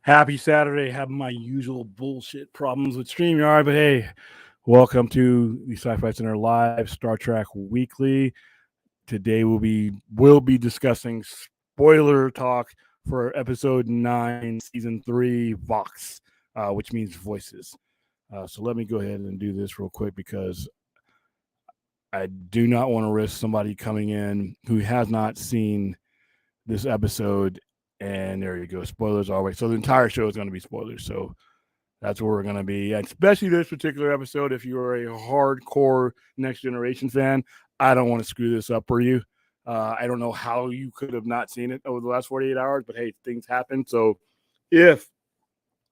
Happy Saturday. Having my usual bullshit problems with StreamYard, but hey, welcome to the Sci-Fi Center Live Star Trek Weekly. Today we'll be discussing spoiler talk for episode 9, season 3, VOX, which means voices. So let me go ahead and do this real quick because I do not want to risk somebody coming in who has not seen this episode. And there you go. Spoilers always. So the entire show is going to be spoilers. So that's where we're going to be, especially this particular episode. If you are a hardcore Next Generation fan, I don't want to screw this up for you. I don't know how you could have not seen it over the last 48 hours, but hey, things happen. So if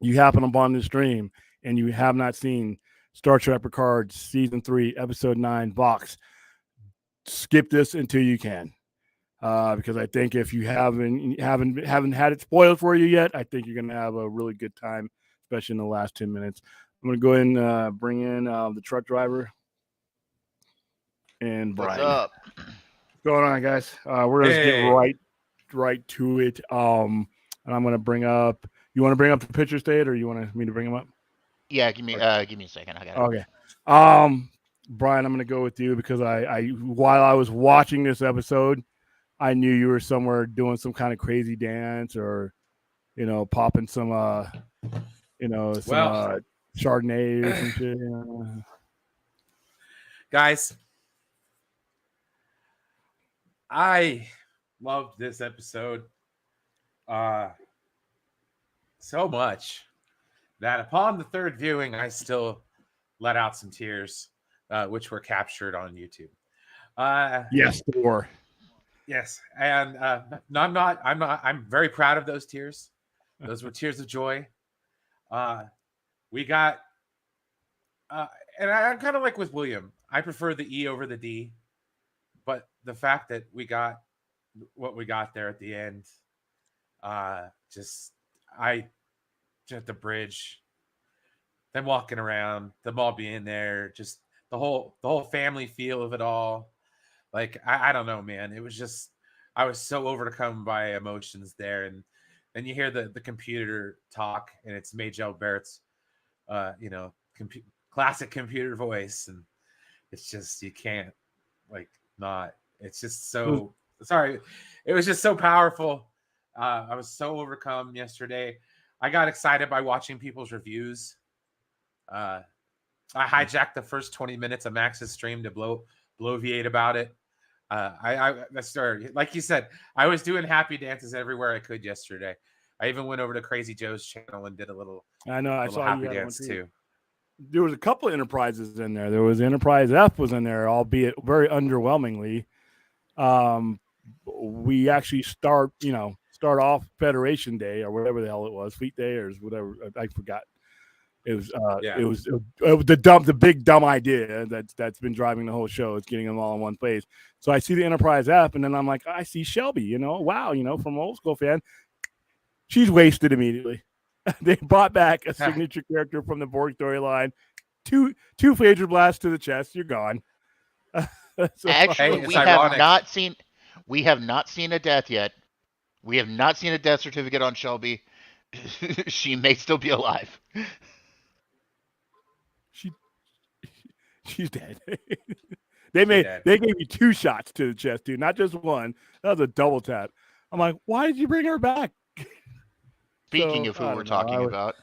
you happen upon this stream and you have not seen Star Trek Picard season 3, episode 9, VOX, skip this until you can. Because I think if you haven't had it spoiled for you yet, I think you're gonna have a really good time, especially in the last 10 minutes. I'm gonna go ahead and bring in the truck driver and Brian. What's up? What's going on, guys? We're gonna get right to it. And I'm gonna bring up. You want to bring up the picture state, or you want me to bring him up? Yeah, give me a second. I got it. Okay. Brian, I'm gonna go with you because I while I was watching this episode, I knew you were somewhere doing some kind of crazy dance or, popping some, Chardonnay or some shit. Guys, I loved this episode so much that upon the third viewing, I still let out some tears, which were captured on YouTube. Yes, they were. Yes, and I'm very proud of those tears. Those were tears of joy. We got, and I'm kind of like with William. I prefer the E over the D, but the fact that we got what we got there at the end, just at the bridge, them walking around, them all being there, just the whole family feel of it all. Like, I don't know, man. It was just, I was so overcome by emotions there. And then you hear the computer talk, and it's Majel Barrett's, classic computer voice. And it's just, you can't, not. It's just so, sorry. It was just so powerful. I was so overcome yesterday. I got excited by watching people's reviews. I hijacked the first 20 minutes of Max's stream to bloviate about it. I started, like you said, I was doing happy dances everywhere I could yesterday. I even went over to Crazy Joe's channel and did a little. I know. I saw happy you dance too. There was a couple of Enterprises in there. There was Enterprise F was in there, albeit very underwhelmingly. We actually start off Federation Day or whatever the hell it was, Fleet Day or whatever. I forgot. It was the big dumb idea that's been driving the whole show. It's getting them all in one place. So I see the Enterprise app, and then I'm like, I see Shelby. Wow, from an old school fan, she's wasted immediately. They brought back a signature character from the Borg storyline. Two phaser blasts to the chest. You're gone. So, actually, we have not seen a death yet. We have not seen a death certificate on Shelby. She may still be alive. She's dead. They gave you 2 shots to the chest, dude, not just one. That was a double tap. I'm like, why did you bring her back? Speaking of who we're talking about.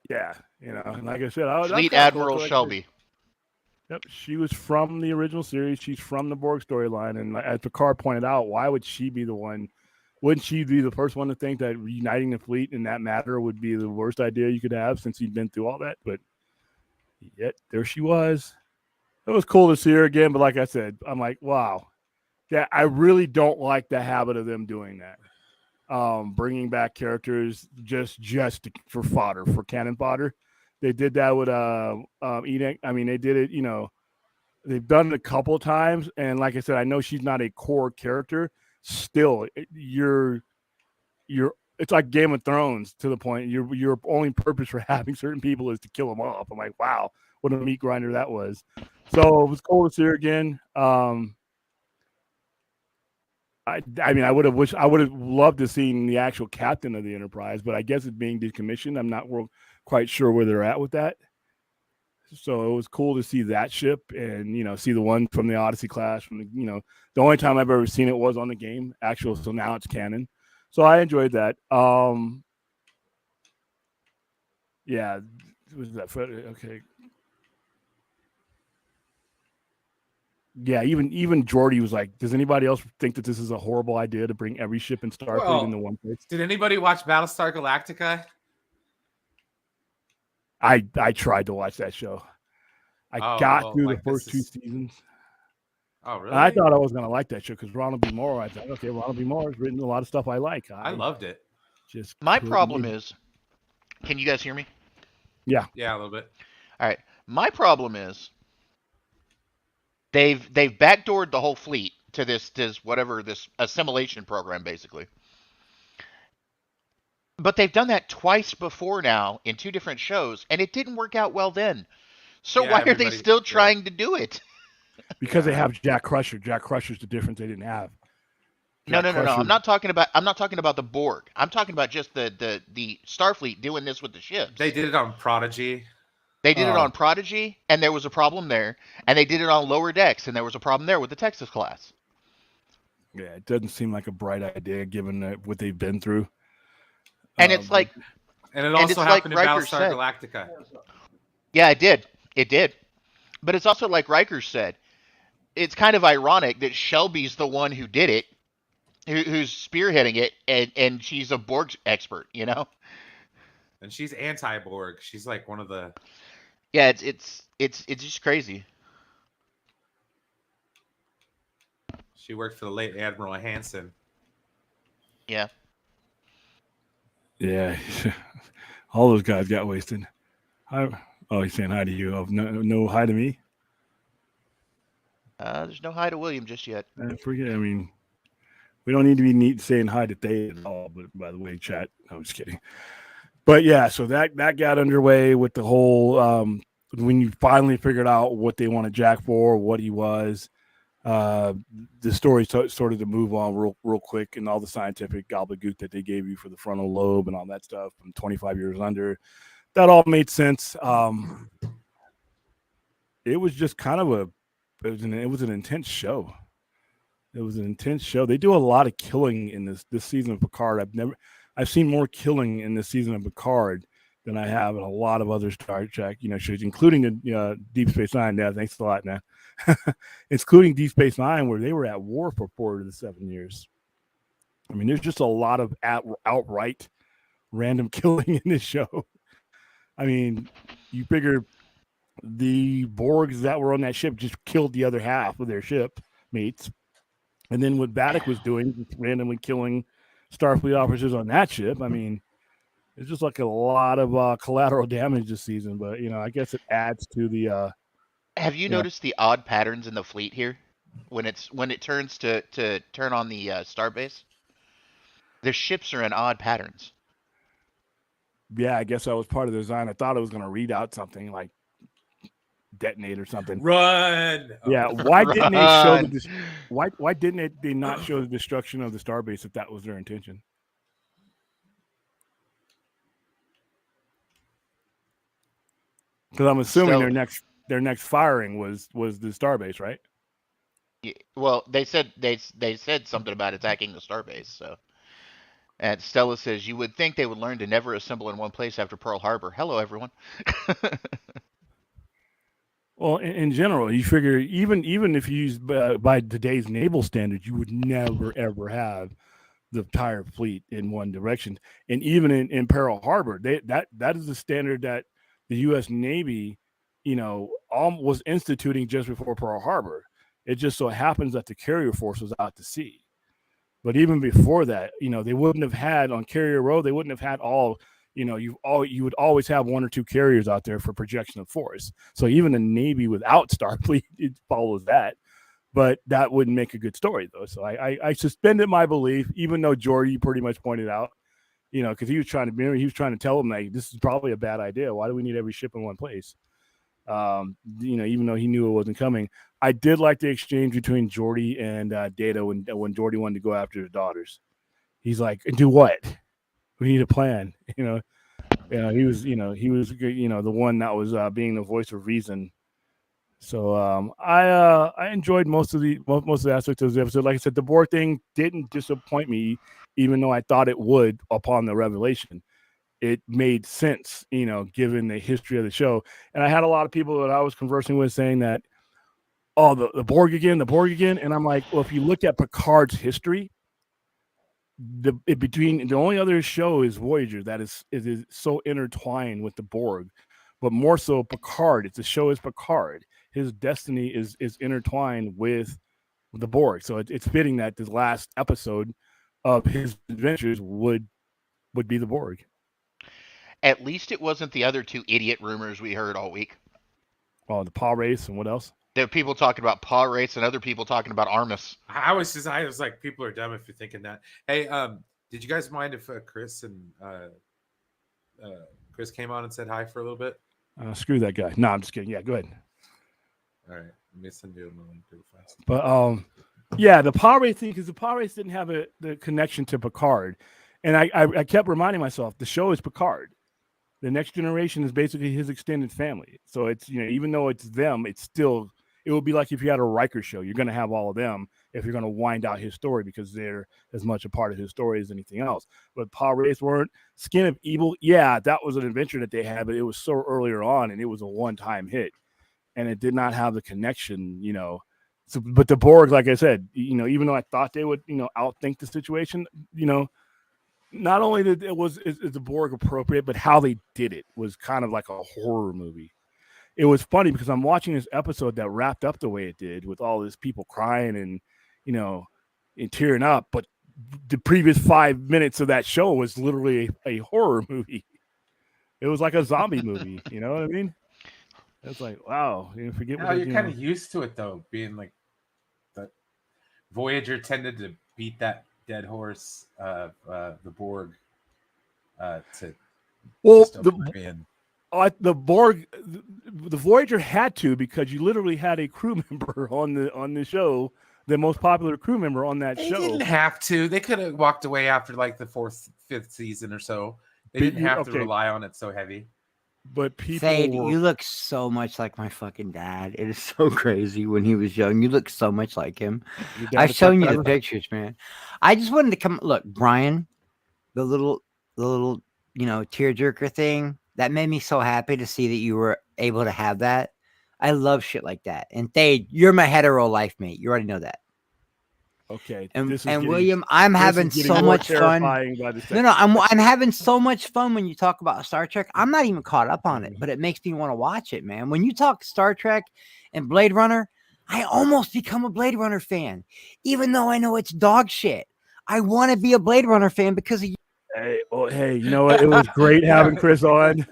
Yeah, like I said, Fleet Admiral Shelby. Yep, she was from the original series. She's from the Borg storyline, and as Picard pointed out, why would she be the one? Wouldn't she be the first one to think that reuniting the fleet in that matter would be the worst idea you could have since you'd been through all that? But yet there she was. It was cool to see her again, but like I said, I'm like, wow. Yeah, I really don't like the habit of them doing that. Bringing back characters just for fodder, for cannon fodder. They did that with Enoch. I mean, they did it, they've done it a couple of times, and like I said, I know she's not a core character. Still, it's like Game of Thrones to the point your only purpose for having certain people is to kill them off. I'm like, wow, what a meat grinder that was. So it was cool to see her again. I mean, I would have loved to seen the actual captain of the Enterprise, but I guess it's being decommissioned. I'm not quite sure where they're at with that. So it was cool to see that ship and, see the one from the Odyssey class from the only time I've ever seen it was on the game actual. So now it's canon. So I enjoyed that. Yeah. Was that okay. Yeah, even Jordy was like, does anybody else think that this is a horrible idea to bring every ship in Starfleet into one place? Did anybody watch Battlestar Galactica? I tried to watch that show. I got through the first 2 seasons. Oh, really? And I thought I was going to like that show because Ronald B. Moore, I thought, okay, Ronald B. Moore has written a lot of stuff I like. I loved it. My problem is, can you guys hear me? Yeah. Yeah, a little bit. All right. My problem is they've backdoored the whole fleet to this assimilation program, basically. But they've done that twice before now in 2 different shows, and it didn't work out well then. So why are they still trying to do it? Because they have Jack Crusher. Jack Crusher's the difference they didn't have. No. I'm not talking about the Borg. I'm talking about just the Starfleet doing this with the ships. They did it on Prodigy. They did it on Prodigy, and there was a problem there. And they did it on Lower Decks, and there was a problem there with the Texas class. Yeah, it doesn't seem like a bright idea given what they've been through. And it's like, and it also happened in Battlestar Galactica. Yeah, it did. It did. But it's also like Riker said. It's kind of ironic that Shelby's the one who did it, who's spearheading it, and she's a Borg expert, And she's anti-Borg. She's like one of the. Yeah, it's just crazy. She worked for the late Admiral Hansen. Yeah. Yeah, all those guys got wasted. He's saying hi to you. Oh, no hi to me? There's no hi to William just yet. Forget. I mean, we don't need to be saying hi to Dave at all. But by the way, chat. No, I'm just kidding. But yeah, so that got underway with the whole when you finally figured out what they wanted Jack for, what he was. The story started to move on real quick, and all the scientific gobbledygook that they gave you for the frontal lobe and all that stuff from 25 years under, that all made sense. It was just kind of it was an intense show. It was an intense show. They do a lot of killing in this season of Picard. I've seen more killing in this season of Picard than I have in a lot of other Star Trek, shows, including the Deep Space Nine. Yeah, thanks a lot, man. Including Deep Space Nine, where they were at war for 4 of the 7 years. I mean, there's just a lot of outright random killing in this show. I mean, you figure the Borgs that were on that ship just killed the other half of their ship mates. And then what Vadic was doing, randomly killing Starfleet officers on that ship. I mean, it's just like a lot of collateral damage this season. But, I guess it adds to the... Have you noticed the odd patterns in the fleet here? When it turns to turn on the starbase? The ships are in odd patterns. Yeah, I guess that was part of the design. I thought it was going to read out something like detonate or something. Run. Yeah, why didn't they show why didn't they not show the destruction of the starbase if that was their intention? Because I'm assuming their next firing was the starbase, right? Yeah, well, they said something about attacking the starbase. So, and Stella says you would think they would learn to never assemble in one place after Pearl Harbor. Hello, everyone. Well, in general, you figure even if you use by today's naval standards, you would never ever have the entire fleet in one direction. And even in Pearl Harbor, that is the standard that the U.S. Navy, was instituting just before Pearl Harbor. It just so happens that the carrier force was out to sea. But even before that, they wouldn't have had on Carrier Row, they wouldn't have had all. You would always have 1 or 2 carriers out there for projection of force. So even a Navy without Starfleet, it follows that. But that wouldn't make a good story, though. So I suspended my belief, even though Jordy pretty much pointed out, because he was trying to tell them, like, this is probably a bad idea. Why do we need every ship in one place? Even though he knew it wasn't coming. I did like the exchange between Geordi and Data when Geordi wanted to go after his daughters. He's like, do what? We need a plan. He was the one that was being the voice of reason. So I enjoyed most of the aspects of the episode. Like I said, the Borg thing didn't disappoint me, even though I thought it would upon the revelation. It made sense, given the history of the show. And I had a lot of people that I was conversing with saying that, oh, the Borg again. And I'm like, well, if you look at Picard's history, the only other show is Voyager that is so intertwined with the Borg, but more so Picard. The show is Picard. His destiny is intertwined with the Borg. So it's fitting that the last episode of his adventures would be the Borg. At least it wasn't the other two idiot rumors we heard all week. Oh, the paw race and what else? There were people talking about paw race and other people talking about Armus. I was like, people are dumb if you're thinking that. Hey, did you guys mind if Chris came on and said hi for a little bit? Screw that guy. No, I'm just kidding. Yeah, go ahead. All right, let me send you a link real fast. But yeah, the paw race thing, because the paw race didn't have the connection to Picard, and I kept reminding myself the show is Picard. The Next Generation is basically his extended family. So it's even though it's them, it would be like if you had a Riker show. You're going to have all of them if you're going to wind out his story because they're as much a part of his story as anything else. But Paw Race weren't. Skin of Evil, yeah, that was an adventure that they had, but it was so earlier on, and it was a one-time hit. And it did not have the connection, So, but the Borg, like I said, even though I thought they would, outthink the situation, not only is the Borg appropriate, but how they did it was kind of like a horror movie. It was funny because I'm watching this episode that wrapped up the way it did with all these people crying and, and tearing up. But the previous 5 minutes of that show was literally a horror movie. It was like a zombie movie. You know what I mean? It's like, wow. Forget what you're kind of used to it, though, being like the Voyager tended to beat that dead horse of the Borg the Borg, the Voyager had to, because you literally had a crew member on the show, the most popular crew member on that show. They didn't have to. They could have walked away after like the 4th, 5th season or so. They didn't have to rely on it so heavy. But people, you look so much like my fucking dad. It is so crazy. When he was young, you look so much like him. I've shown you the pictures, man. I just wanted to come look, Brian, the little tearjerker thing. That made me so happy to see that you were able to have that. I love shit like that. And Thade, you're my hetero life mate. You already know that. Okay. And William, I'm having so much fun. No, I'm having so much fun when you talk about Star Trek. I'm not even caught up on it, but it makes me want to watch it, man. When you talk Star Trek and Blade Runner, I almost become a Blade Runner fan, even though I know it's dog shit. I want to be a Blade Runner fan because of you. Hey, you know what? It was great having Chris on.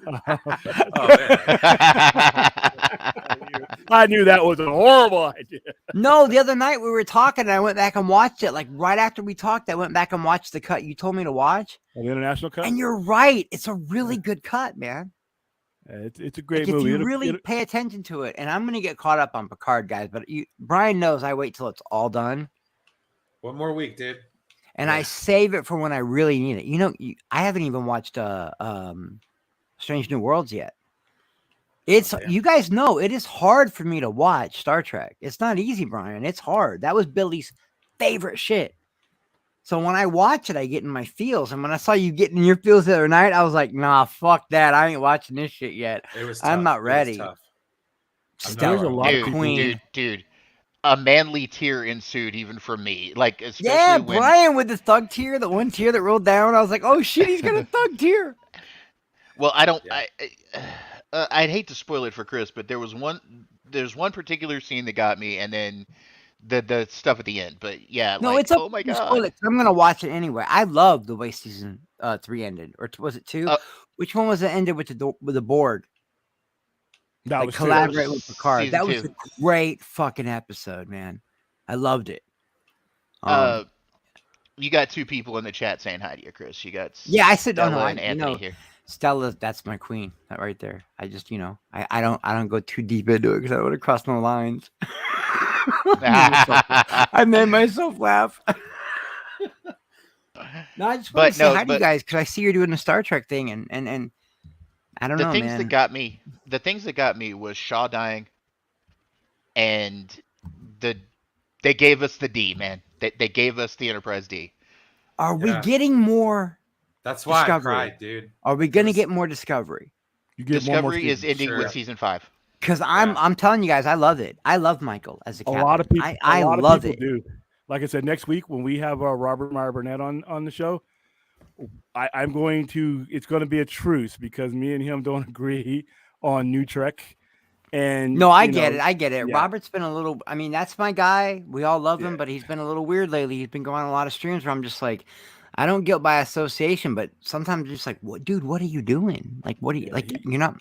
I knew that was a horrible idea. No, the other night we were talking and I went back and watched it. Like right after we talked, I went back and watched the cut you told me to watch. The international cut? And you're right. It's a really good cut, man. It's a great movie. If you really pay attention to it, and I'm going to get caught up on Picard, guys, but Brian knows I wait till it's all done. One more week, dude. And I save it for when I really need it. I haven't even watched Strange New Worlds yet. You guys know it is hard for me to watch Star Trek. It's not easy, Brian. It's hard. That was Billy's favorite shit. So when I watch it, I get in my feels. And when I saw you getting in your feels the other night, I was like, nah, fuck that. I ain't watching this shit yet. I'm not ready. There's a lot of queen. Dude. A manly tear ensued even from me. Like, especially Brian with the thug tear, the one tear that rolled down. I was like, oh shit, he's got a thug tear. Well, I don't. Yeah. I'd hate to spoil it for Chris, but there's one particular scene that got me, and then the stuff at the end. But yeah, no, it's oh my god, I'm gonna watch it anyway. I love the way season 3 ended, or was it 2? Which one was it ended with the Borg? That was collaborate with Picard. That was a great fucking episode, man. I loved it. You got 2 people in the chat saying hi to you, Chris. You got I said Stella and Anthony here. Stella, that's my queen. That right there. I just I don't go too deep into it because I don't want to cross no lines. I made myself laugh. No, I just want to say hi to you guys because I see you're doing the Star Trek thing, and I don't know, things man. the things that got me was Shaw dying, and they gave us the D, man. They gave us the Enterprise D. Are we getting more? That's why Discovery? I cried, dude. Are we gonna get more Discovery? You get Discovery is ending Sure. with season 5. Because I'm telling you guys, I love it. I love Michael as a A captain. lot of people, I love it. Do. Like I said, next week when we have Robert Meyer Burnett on the show, I'm going to. It's going to be a truce because me and him don't agree on New Trek. And no, I get it. I get it. Yeah. Robert's been a little. I mean, that's my guy. We all love him, but he's been a little weird lately. He's been going on a lot of streams where I'm just like, I don't guilt by association, but sometimes just like, what, dude? What are you doing? Like, what are you like? You're not.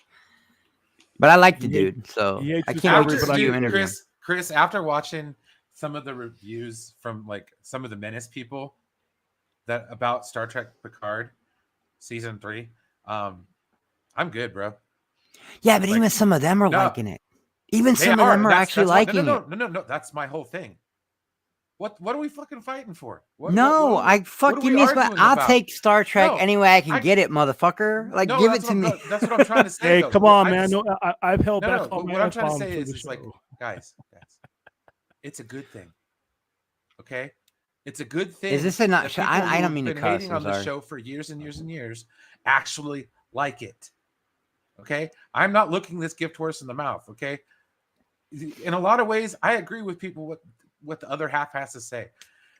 But I like the dude, so I can't wait to see you interview. Chris, after watching some of the reviews from like some of the Menace people that about Star Trek Picard season 3, I'm good, bro. Yeah, but even some of them are liking it. Even some of them are actually liking it. No. That's my whole thing. What are we fucking fighting for? I'll take Star Trek any way I can get it, motherfucker. Like, give it to me. That's what I'm trying to say. Hey, come on, man. I've held back. What I'm trying to say is like, guys, it's a good thing. Okay, it's a good thing. Is this a not? I don't mean to cuss. Hating on the show for years and years and years actually like it. Okay, I'm not looking this gift horse in the mouth. Okay, in a lot of ways, I agree with people what the other half has to say.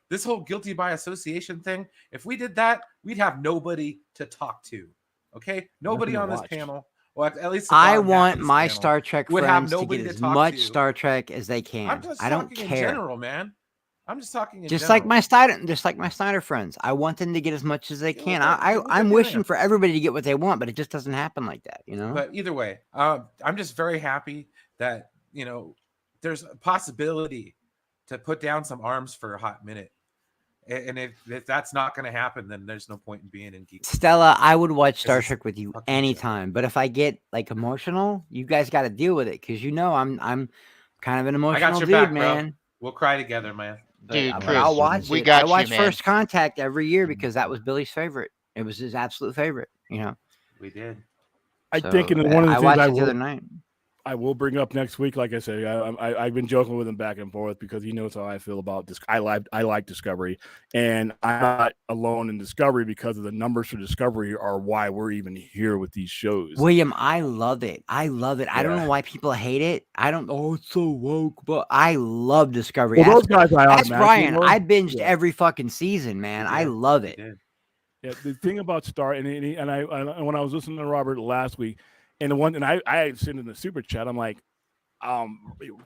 This whole guilty by association thing, if we did that, we'd have nobody to talk to. Okay? Nobody on this panel. Well, at least I want my Star Trek friends to get as much Star Trek as they can. I don't care. In general, man. I'm just talking in just general. like my Snyder friends. I want them to get as much as they can. I'm wishing for everybody to get what they want, but it just doesn't happen like that, you know? But either way, I'm just very happy that, there's a possibility to put down some arms for a hot minute. And if that's not going to happen, then there's no point in being in Geek. Stella, I would watch Star Trek with you anytime. But if I get like emotional, you guys got to deal with it. Because I'm kind of an emotional dude, back, man. Bro. We'll cry together, man. Dude, Chris, I'll watch it. I watch First Contact every year because that was Billy's favorite. It was his absolute favorite, We did. I think one of the things watched it the other night. I will bring up next week. Like I said, I've been joking with him back and forth because he knows how I feel about this. I like Discovery, and I'm not alone in Discovery because of the numbers for Discovery are why we're even here with these shows. William, I love it. I love it. Yeah. I don't know why people hate it. It's so woke, but I love Discovery. Well, those guys, that's Brian. I binged every fucking season, man. I love it. Yeah, the thing about Star and when I was listening to Robert last week. And I sent in the super chat. I'm like,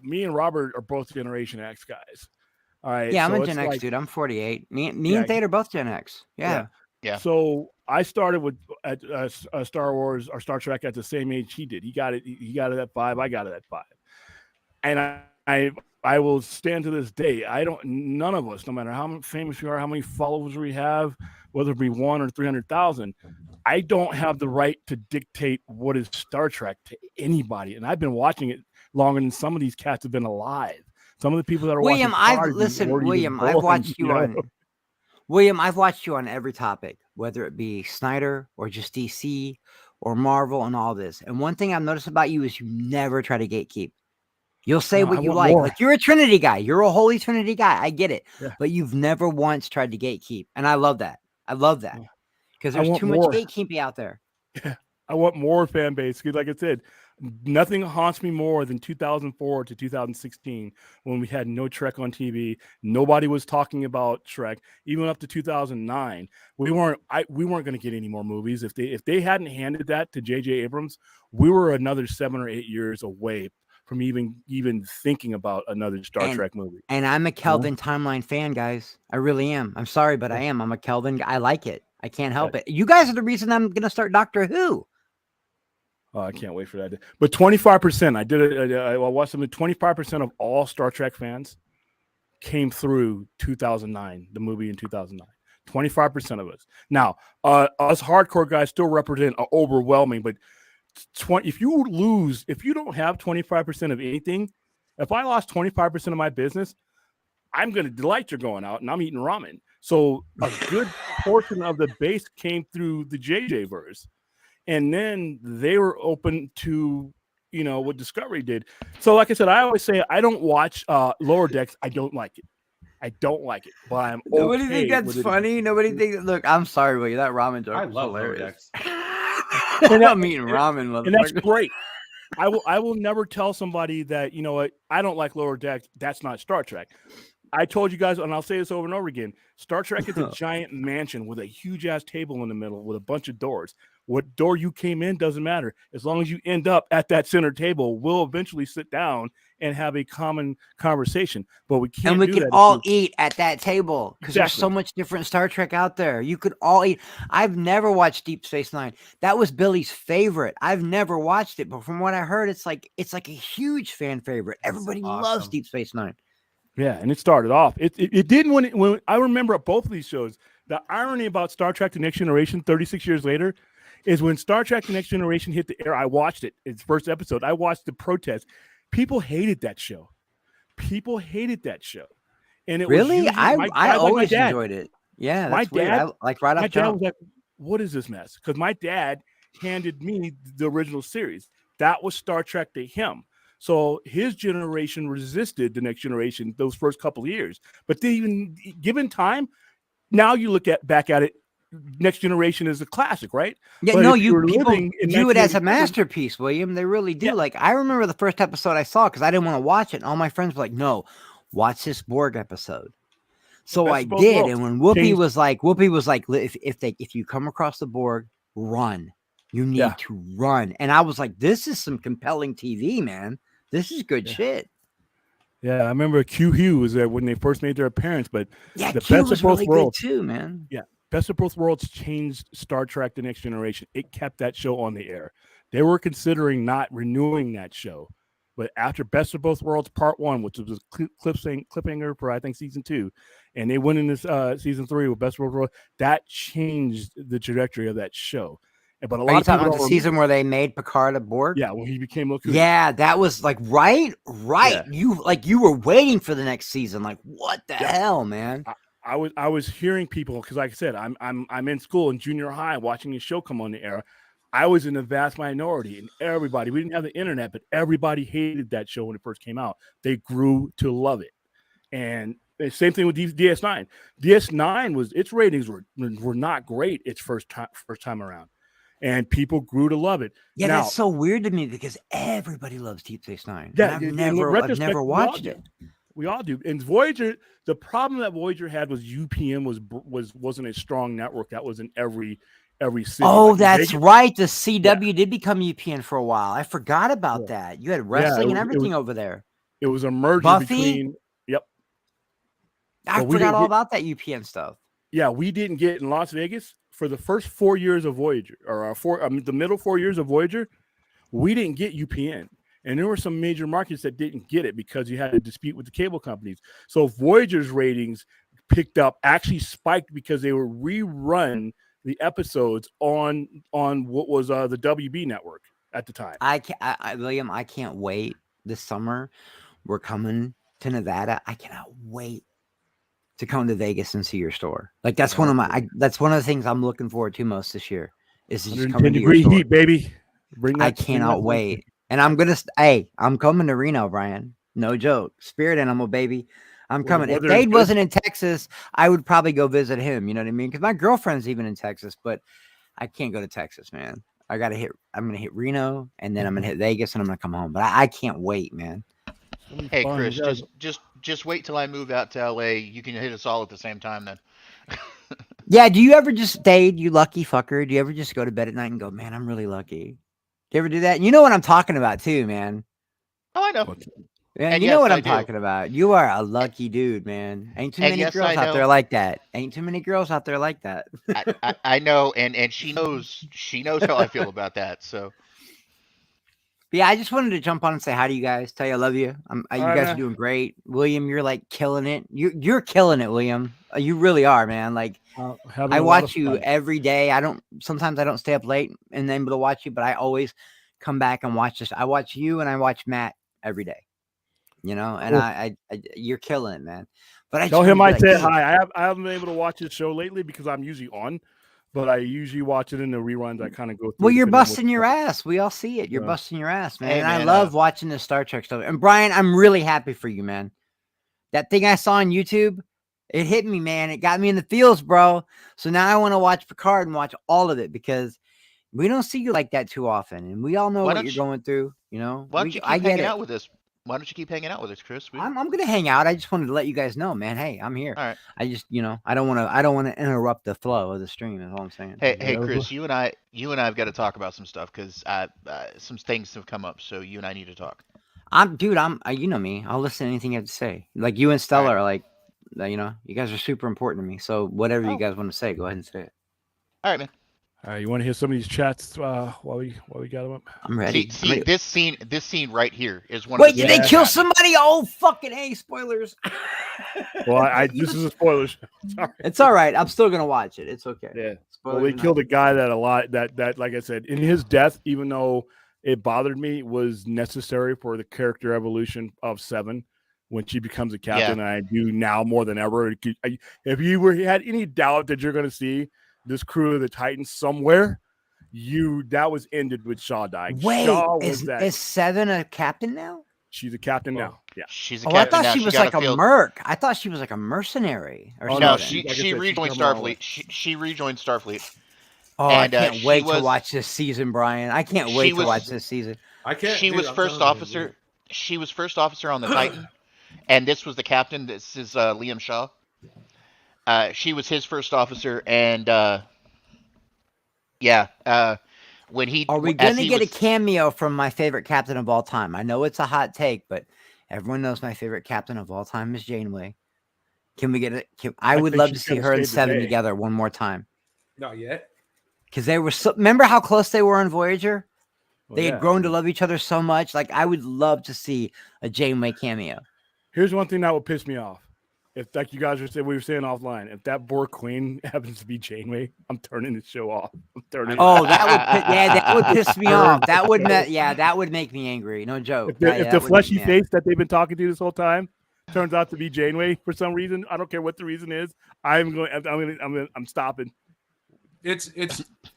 me and Robert are both Generation X guys. All right. Yeah, I'm a Gen X dude. I'm 48. Me and Thade are both Gen X. Yeah. So I started with Star Wars or Star Trek at the same age he did. He got it at 5. I got it at 5. And I will stand to this day. None of us, no matter how famous we are, how many followers we have, whether it be 1 or 300,000. I don't have the right to dictate what is Star Trek to anybody. And I've been watching it longer than some of these cats have been alive. Some of the people that are William, I've watched you on William, I've watched you on every topic, whether it be Snyder or just DC or Marvel and all this. And one thing I've noticed about you is you never try to gatekeep. You'll say what you like. Like you're a Trinity guy. You're a Holy Trinity guy. I get it. Yeah. But you've never once tried to gatekeep. And I love that. Yeah. Because there's too much gatekeeping out there. Yeah, I want more fan base. Because like I said, nothing haunts me more than 2004 to 2016 when we had no Trek on TV. Nobody was talking about Trek. Even up to 2009, we weren't going to get any more movies. If they hadn't handed that to J.J. Abrams, we were another 7 or 8 years away from even thinking about another Star Trek movie. And I'm a Kelvin timeline fan, guys. I really am. I'm sorry, but I am. I'm a Kelvin guy. I like it. I can't help it. You guys are the reason I'm going to start Doctor Who. Oh, I can't wait for that. But 25%, I did it. I watched them. 25% of all Star Trek fans came through 2009, the movie in 2009. 25% of us. Now, us hardcore guys still represent an overwhelming, but if you don't have 25% of anything, If I lost 25% of my business, I'm going to delight you're going out and I'm eating ramen. So a good portion of the base came through the JJ verse. And then they were open to, what Discovery did. So like I said, I always say I don't watch Lower Decks. I don't like it. But I'm Nobody okay think that's with it. funny. Nobody think. Look, I'm sorry, William. That ramen joke I was love Lower hilarious. Decks. I'm eating ramen, And that's motherfucker. great. I will never tell somebody that, what, I don't like Lower Decks. That's not Star Trek. I told you guys, and I'll say this over and over again, Star Trek is a giant mansion with a huge ass table in the middle with a bunch of doors. What door you came in doesn't matter. As long as you end up at that center table, we'll eventually sit down and have a common conversation. But we can't. And we do can that all eat at that table because there's so Exactly. much different Star Trek out there. You could all eat. I've never watched Deep Space Nine. That was Billy's favorite. I've never watched it, but from what I heard, it's like a huge fan favorite. Everybody loves awesome. Deep Space Nine. Yeah, and it started off. It didn't when I remember at both of these shows. The irony about Star Trek: The Next Generation, 36 years later, is when Star Trek: The Next Generation hit the air. I watched it. Its first episode. I watched the protest. People hated that show. And it Really, was I always enjoyed it. Yeah, My that's weird. dad- Like right My off dad jump. was like, "What is this mess?" Because my dad handed me the original series. That was Star Trek to him. So his generation resisted the Next Generation those first couple of years. But they even given time, now you look back at it, Next Generation is a classic, right? Yeah, But no, if you were people living in view it as a 1987 masterpiece, William. They really do. Yeah. Like I remember the first episode I saw because I didn't want to watch it, and all my friends were like, "No, watch this Borg episode." So Best I of both did, worlds. and when Whoopi Changed- was like, if you come across the Borg, run. You need Yeah. to run. And I was like, this is some compelling TV, man. This is good Yeah. shit. Yeah, I remember Q Hugh was there when they first made their appearance, but Yeah, The Q best of was both really worlds. good too, man. Best of Both Worlds changed Star Trek: The Next Generation. It kept that show on the air. They were considering not renewing that show. But after Best of Both Worlds Part 1, which was a cliffhanger for, I think, Season 2, and they went into Season 3 with Best of Both Worlds, that changed the trajectory of that show. But a Are lot you of people talking about don't the season where they made Picard a Borg? Yeah, when he became Loki. Yeah, that was like right. Yeah. You were waiting for the next season. Like, what the Yeah. hell, man? I was hearing people, because like I said, I'm in school in junior high watching the show come on the air. I was in a vast minority, and everybody, we didn't have the internet, but everybody hated that show when it first came out. They grew to love it. And the same thing with DS9. DS9 was, its ratings were not great its first time around. And people grew to love it. Yeah, Now, that's so weird to me because everybody loves Deep Space Nine. Yeah, and in I've retrospect, never we all watched do. it. We all do. And Voyager, the problem that Voyager had was UPN wasn't a strong network that was in every city. Oh, Like that's Vegas- right. The CW did become UPN for a while. I forgot about Yeah. that. You had wrestling and it everything was- over there. It was a merger Buffy? between. Yep. I But we forgot didn't all get- about that UPN stuff. Yeah, we didn't get in Las Vegas for the first 4 years of Voyager, or the middle 4 years of Voyager. We didn't get UPN. And there were some major markets that didn't get it because you had a dispute with the cable companies. So Voyager's ratings picked up, actually spiked because they were rerun the episodes on what was the WB network at the time. William, I can't wait. This summer, we're coming to Nevada. I cannot wait to come to Vegas and see your store. Like that's one of the things I'm looking forward to most this year. Is just 110 coming to your degree store. heat, baby. I cannot wait. And I'm coming to Reno, Brian. No joke. Spirit animal, baby. I'm Well, coming. If weather is Dade good. wasn't in Texas, I would probably go visit him. You know what I mean? Because my girlfriend's even in Texas, but I can't go to Texas, man. I'm gonna hit Reno, and then I'm gonna hit Vegas, and I'm gonna come home. But I can't wait, man. Hey, Chris, just wait till I move out to LA. You can hit us all at the same time then. Yeah. Do you ever just, Dade, you lucky fucker? Do you ever just go to bed at night and go, man, I'm really lucky? Do you ever do that? You know what I'm talking about too, man. Oh, I know. Man, And you know yes, what I I'm do. talking about. You are a lucky dude, man. Ain't too And many yes, girls I out know. there like that. Ain't too many girls out there like that. I know, and she knows how I feel about that. So But yeah, I just wanted to jump on and say hi to you guys. Tell you I love you. You right, guys man. are doing great. William, you're like killing it. You're killing it, William. You really are, man. Like I watch you every day. Sometimes I don't stay up late and then able to watch you, but I always come back and watch this. I watch you and I watch Matt every day. you know, and I you're killing it, man. But I Tell just him wanna I be like, said "Dude, hi. I haven't been able to watch his show lately because I'm usually on, but I usually watch it in the reruns. I kind of go through. well, you're depending on busting your ass. We all see it. You're Yeah. busting your ass, man. Hey, And I man, love watching the Star Trek stuff. And Brian, I'm really happy for you, man. That thing I saw on YouTube, it hit me, man. It got me in the feels, bro. So now I want to watch Picard and watch all of it because we don't see you like that too often, and we all know Why what don't you're you going through. You know, why don't you I keep get hanging it. out with us? Why don't you keep hanging out with us, Chris? I'm gonna hang out. I just wanted to let you guys know, man. Hey, I'm here. All right. I just, I don't want to interrupt the flow of the stream. That's all I'm saying. Hey, Yeah, Chris, you and I have got to talk about some stuff because some things have come up, so you and I need to talk. Dude, you know me. I'll listen to anything you have to say. Like you and Stella are like, you guys are super important to me. So whatever you guys want to say, go ahead and say it. All right, man. All right, you want to hear some of these chats while we got them up? I'm ready. See this scene right here is one. Wait, of the did they scenes kill that- somebody? Oh, fucking A, spoilers. Well, this is a spoiler show. Sorry. It's all right. I'm still gonna watch it. It's okay. Yeah. Spoilers Well, they or not. killed a guy that like I said, in his death, even though it bothered me, was necessary for the character evolution of Seven when she becomes a captain. And I do now more than ever. If you had any doubt that you're going to see this crew of the Titans somewhere, that was ended with Shaw dying. Wait, Shaw was is Seven a captain now? She's a captain now. Yeah. She's a Oh, I captain thought now. she was got like a field- merc. I thought she was like a mercenary or Oh, something. No, like I she said, she rejoined come all Starfleet. She rejoined Starfleet. Oh, And, I can't she wait to was- watch this season, Brian. I can't she wait to was- watch this season. I can't. She dude, was I'm first telling you, officer. dude. She was first officer on the Titan, and this was the captain. This is Liam Shaw. She was his first officer, and when he Are we as gonna he get a was- cameo from my favorite captain of all time? I know it's a hot take, but everyone knows my favorite captain of all time is Janeway. Can we get it? I would think love to she's see gonna her and save the Seven day. together one more time Not yet. because they were so. Remember how close they were on Voyager? Well, They yeah. had grown to love each other so much. Like I would love to see a Janeway cameo. Here's one thing that would piss me off. If, like you guys we were saying offline, if that Borg Queen happens to be Janeway, I'm turning the show off. I'm turning. Oh, that would piss me off. That would make me angry. No joke. If the That would make fleshy me angry. face that they've been talking to this whole time turns out to be Janeway for some reason, I don't care what the reason is. I'm stopping. It's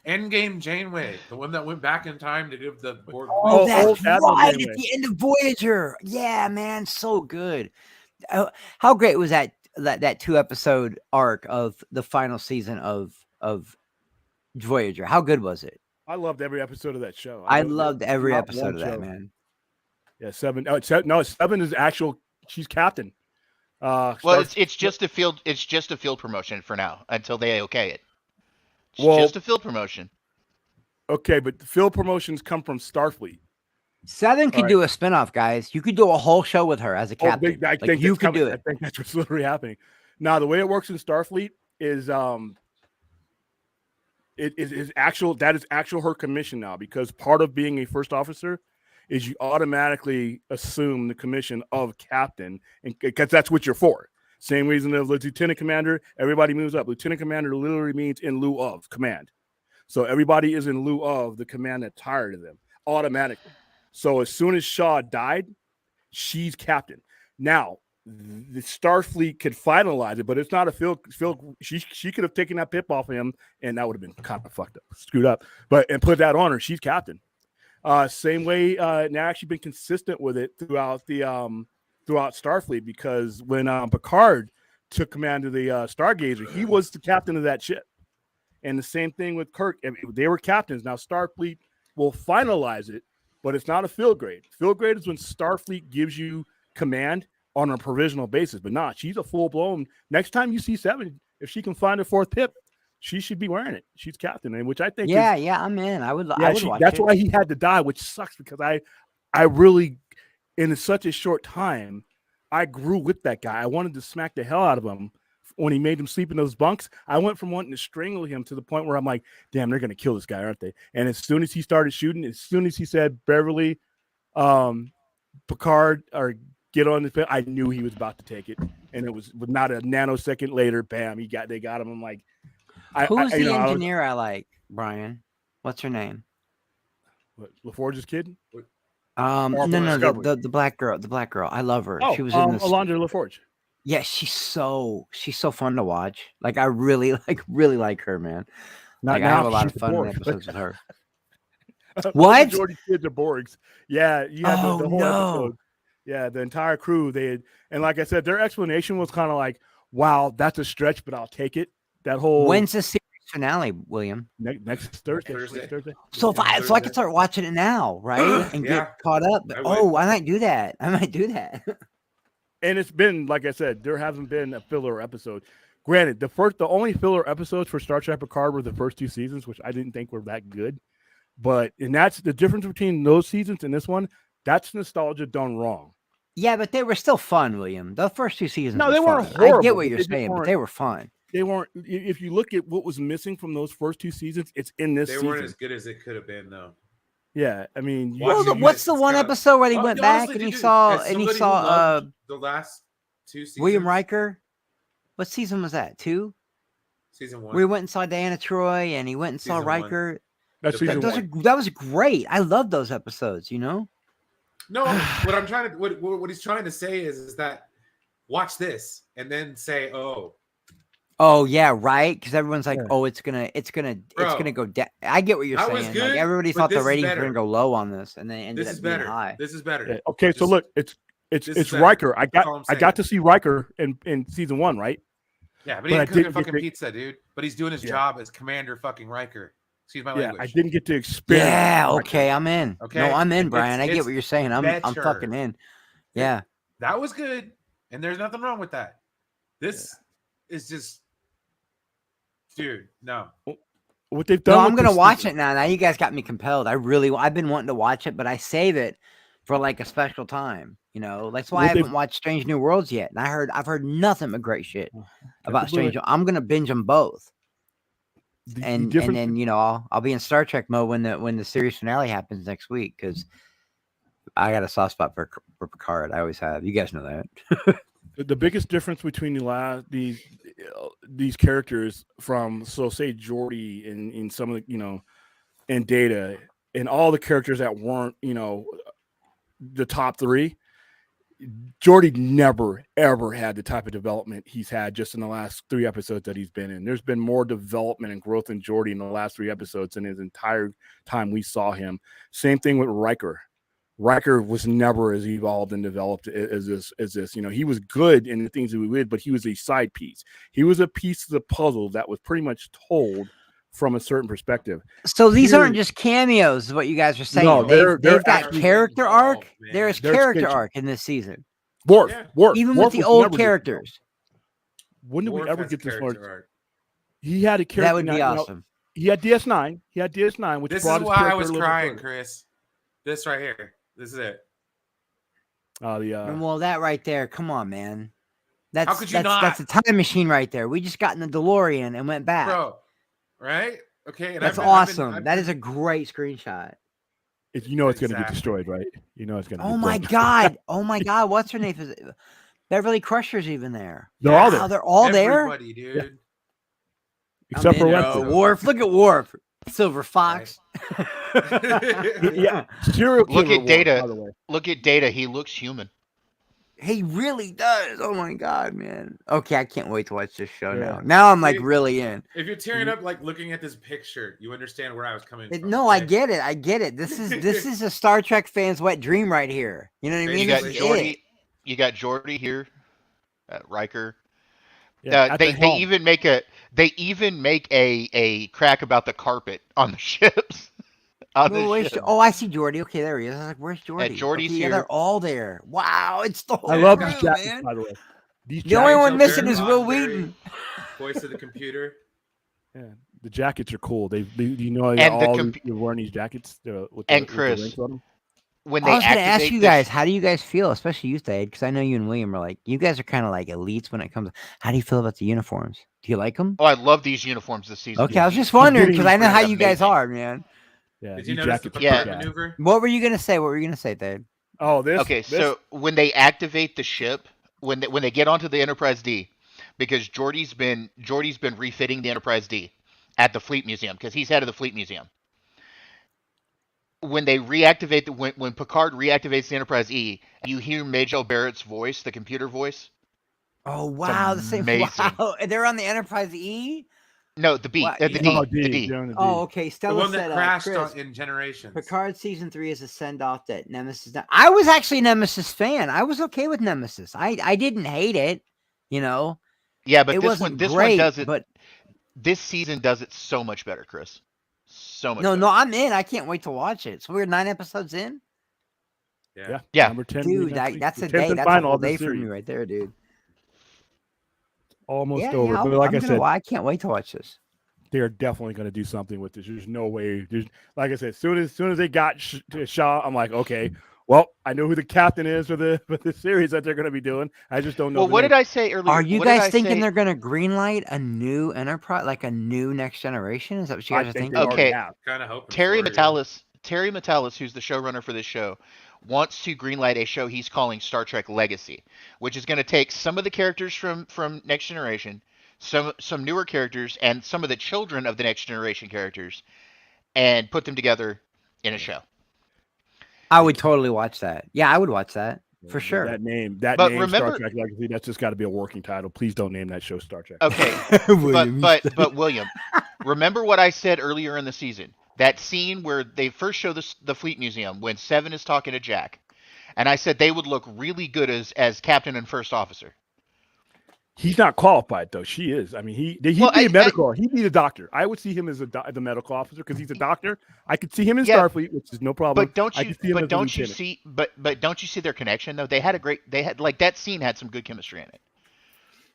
Endgame Janeway, the one that went back in time to give the Borg. Oh, Oh, that's Admiral right. Janeway. At the end of Voyager. Yeah, man, so good. How great was that 2-episode arc of the final season of Voyager? How good was it? I loved every episode of that show. I know loved every not episode one of that, show. man. Yeah, Seven. Seven is actual. She's captain. well, it's just a field promotion for now until they okay it. It's Well- just a field promotion. okay, but the field promotions come from Starfleet. Seven could right. do a spinoff, guys. You could do a whole show with her as a captain. I Like, think you that's could coming. do I it. think that's what's literally happening. Now, the way it works in Starfleet is it is actual. That is actual her commission now, because part of being a first officer is you automatically assume the commission of captain, and because that's what you're for. Same reason as lieutenant commander, everybody moves up. Lieutenant commander literally means in lieu of command. So everybody is in lieu of the command that's hired of them automatically. So as soon as Shaw died, she's captain. Now, the Starfleet could finalize it, but it's not a field. She could have taken that pip off him, and that would have been kind of fucked up, screwed up. And put that on her. She's captain. Same way. Now actually been consistent with it throughout Starfleet, because when Picard took command of the Stargazer, he was the captain of that ship. And the same thing with Kirk. They were captains. Now Starfleet will finalize it, but it's not a field grade. Field grade is when Starfleet gives you command on a provisional basis, but not. She's a full blown. Next time you see Seven, if she can find a fourth pip, she should be wearing it. She's captain, and which I think. Yeah, I'm in. I would watch that's it. why he had to die, which sucks, because I really, in such a short time, I grew with that guy. I wanted to smack the hell out of him when he made him sleep in those bunks. I went from wanting to strangle him to the point where I'm like, damn, they're gonna kill this guy, aren't they? And as soon as he started shooting, as soon as he said Beverly, Picard, or get on the field, I knew he was about to take it. And it was not a nanosecond later, bam, they got him. I'm like, Who's the engineer I like, Brian? What's her name? LaForge's kid? Or No, from no, Discovery? the black girl. I love her. Oh, She was in this. Alondra LaForge. Yeah, she's so fun to watch. Like I really like her, man. Not Like I now. have a lot of she's fun in Borg. episodes with her. All the What? Geordie kids are Borgs. Yeah, you had Oh the whole no. episode. Yeah, the entire crew. They had, and like I said, their explanation was kind of like, "Wow, that's a stretch, but I'll take it." That whole When's the series finale, William? next Thursday. Thursday. Next Thursday. So if I Thursday. can start watching it now, right, and Yeah, get caught up. But, I would. I might do that. And it's been, like I said, there hasn't been a filler episode. Granted, the only filler episodes for Star Trek Picard were the first 2 seasons, which I didn't think were that good. And that's the difference between those seasons and this one. That's nostalgia done wrong. Yeah, but they were still fun, William. The first 2 seasons. No, were they weren't fun. I horrible, get what but you're they just saying, but weren't- they were fun. They weren't. If you look at what was missing from those first 2 seasons, it's in this They season. weren't as good as it could have been, though. Yeah, I mean, Watching Well, you what's guys, the it's one kinda- episode where he went back honestly, and he dude, saw as somebody who uh loved the last 2 seasons. William Riker? What season was that? 2? Season 1. We went and saw Diana Troy and he went and saw Season 1. Riker. that's That- season Those one. that was great. I love those episodes, you know? No, what I'm trying to what he's trying to say is that watch this and then say, oh, Oh yeah, right. Because everyone's like, Yeah. "Oh, it's gonna Bro, go down." I get what you're that was saying. good, Like everybody but thought this the is ratings were better. gonna go low on this, and they ended this up is being better. high. This is better. Yeah, okay, so Just- look, it's this is better. Riker. I That's all I'm got saying. to see Riker in season 1, right? Yeah, but but he I ain't cooking didn't get fucking pizza, dude. But he's doing his Yeah. job as Commander fucking Riker. Excuse my Yeah, language. I didn't get to experience. Yeah, Riker. okay, I'm in. Okay, No, I'm in, it's- Brian. I get it's what you're saying. I'm better. fucking in. Yeah. That was good, and there's nothing wrong with that. This is just, dude. No, What they've done. No, I'm with gonna this watch season- it now. Now you guys got me compelled. I've been wanting to watch it, but I save it for like a special time. You know, that's why I What haven't they've- watched Strange New Worlds yet. And I've heard nothing but great shit about the Blu-ray. Strange. I'm gonna binge them both, The and difference then I'll be in Star Trek mode when the series finale happens next week because I got a soft spot for Picard. I always have. You guys know that. the biggest difference between these characters from, so say Geordi in some of the, and Data and all the characters that weren't the top 3, Geordi never ever had the type of development he's had just in the last 3 episodes that he's been in. There's been more development and growth in Geordi in the last 3 episodes than his entire time we saw him. Same thing with Riker. Riker was never as evolved and developed as this. He was good in the things that we did, but he was a side piece. He was a piece of the puzzle that was pretty much told from a certain perspective. So these Here- aren't just cameos, is what you guys are saying. No, they're they've got actually character involved, arc. man. There is They're character extension. arc in this season, Worf, Yeah. even Worf with the was old never characters. When did we Worf ever has get this far? character arc. He had a character. That would be now, awesome. he had DS9. Which This is brought his why I character was a little bit crying, further. Chris. This right here. This is it. Well, that right there, come on, man. That's could you that's a time machine right there. We just got in the DeLorean and went back. Bro, right? Okay. And That's I've been- awesome. I've That been- is a great screenshot. it's going to get Exactly. destroyed, right? It's going to. Oh my god! Oh my god! What's her name? Beverly Crusher's even there. They're all Wow, there, they're all there. Everybody, dude. except for I'm in, Wesley. Worf. Look at Worf. Silver Fox. Yeah, serial Look killer at Data. by the way. Look at Data. He looks human. He really does. Oh my god, man. Okay, I can't wait to watch this show Yeah. now. Now I'm like Wait. really in. If you're tearing up like looking at this picture, you understand where I was coming from. No, I okay? get it. I get it. This is a Star Trek fan's wet dream right here. You know what I And mean? You got This is Geordi. it. You got Geordi here. Riker. Yeah, at They the helm. even make a crack about the carpet on the ships. On Well, the where's ship. I see Jordy. Okay, there he is. I was like, where's Jordy? Geordy's okay, yeah, here. they're all there. Wow, it's the whole I love crew, these jackets, man. by the way. These The only jackets, one Joe missing Barry, is Will Roddenberry, Wheaton. Voice of the computer. yeah, the jackets are cool. They you know, And the all comp- you're wearing these jackets. With And with the Chris, rings on them. When they I was going to activate ask you the guys, sh- how do you guys feel, especially you, Thade? Because I know you and William are like, you guys are kind of like elites when it comes. How do you feel about the uniforms? Do you like them? Oh, I love these uniforms this season. Okay, I was just wondering because I know how you guys Amazing. are, man. Yeah, Did you these notice the jackets. Yeah. Picard maneuver? What were you going to say? What were you going to say, Thade? Oh, this. Okay, this, so when they activate the ship, when they get onto the Enterprise D, because Geordi's been refitting the Enterprise D at the Fleet Museum because he's head of the Fleet Museum. when they reactivate when Picard reactivates the Enterprise E, you hear Majel Barrett's voice, the computer voice. Oh wow, the same. amazing. Wow, they're on the Enterprise E. No, the B, What? the D, No, the D. they're on the D. Oh, okay. The Stella one that said, crashed Chris, in Generations. Picard season 3 is a send off that Nemesis. I was actually a Nemesis fan. I was okay with Nemesis. I didn't hate it. You know, Yeah, but it this wasn't one, this great, one does it. but This season does it so much better, Chris. So much. no, better. no, I'm in. I can't wait to watch it. So we're 9 episodes in, Yeah. Yeah. Number 10. dude. next week. That's The a 10th day. and That's a final whole of the day for me series. right there, dude. Almost Yeah, over. yeah. But like I said, I can't wait to watch this. they're definitely going to do something with this. There's no way. Like I said, as soon as they got to Shaw, I'm like, okay, well, I know who the captain is for the series that they're going to be doing. I just don't know. Well, what did I say earlier? Are you What did I guys thinking say? they're going to greenlight a new Enterprise, like a new Next Generation? Is that what you guys are thinking? Okay. Kind of hoping. Terry for it, Terry Metalis, who's the showrunner for this show, wants to greenlight a show he's calling Star Trek Legacy, which is going to take some of the characters from Next Generation, some newer characters, and some of the children of the Next Generation characters, and put them together in a show. I would totally watch that. Yeah, I would watch that for Yeah, sure. That name, But Star remember- Trek Legacy, that's just got to be a working title. Please don't name that show Star Trek. Okay, but William, remember what I said earlier in the season? That scene where they first show the Fleet Museum when Seven is talking to Jack, and I said they would look really good as captain and first officer. He's not qualified though. She is. I mean, he'd be a medical. He'd be the doctor. I would see him as the medical officer because he's a doctor. I could see him in Starfleet, which is no problem. But don't I you? could see him But as a don't you lieutenant. see? But don't you see their connection though? They had like that scene had some good chemistry in it.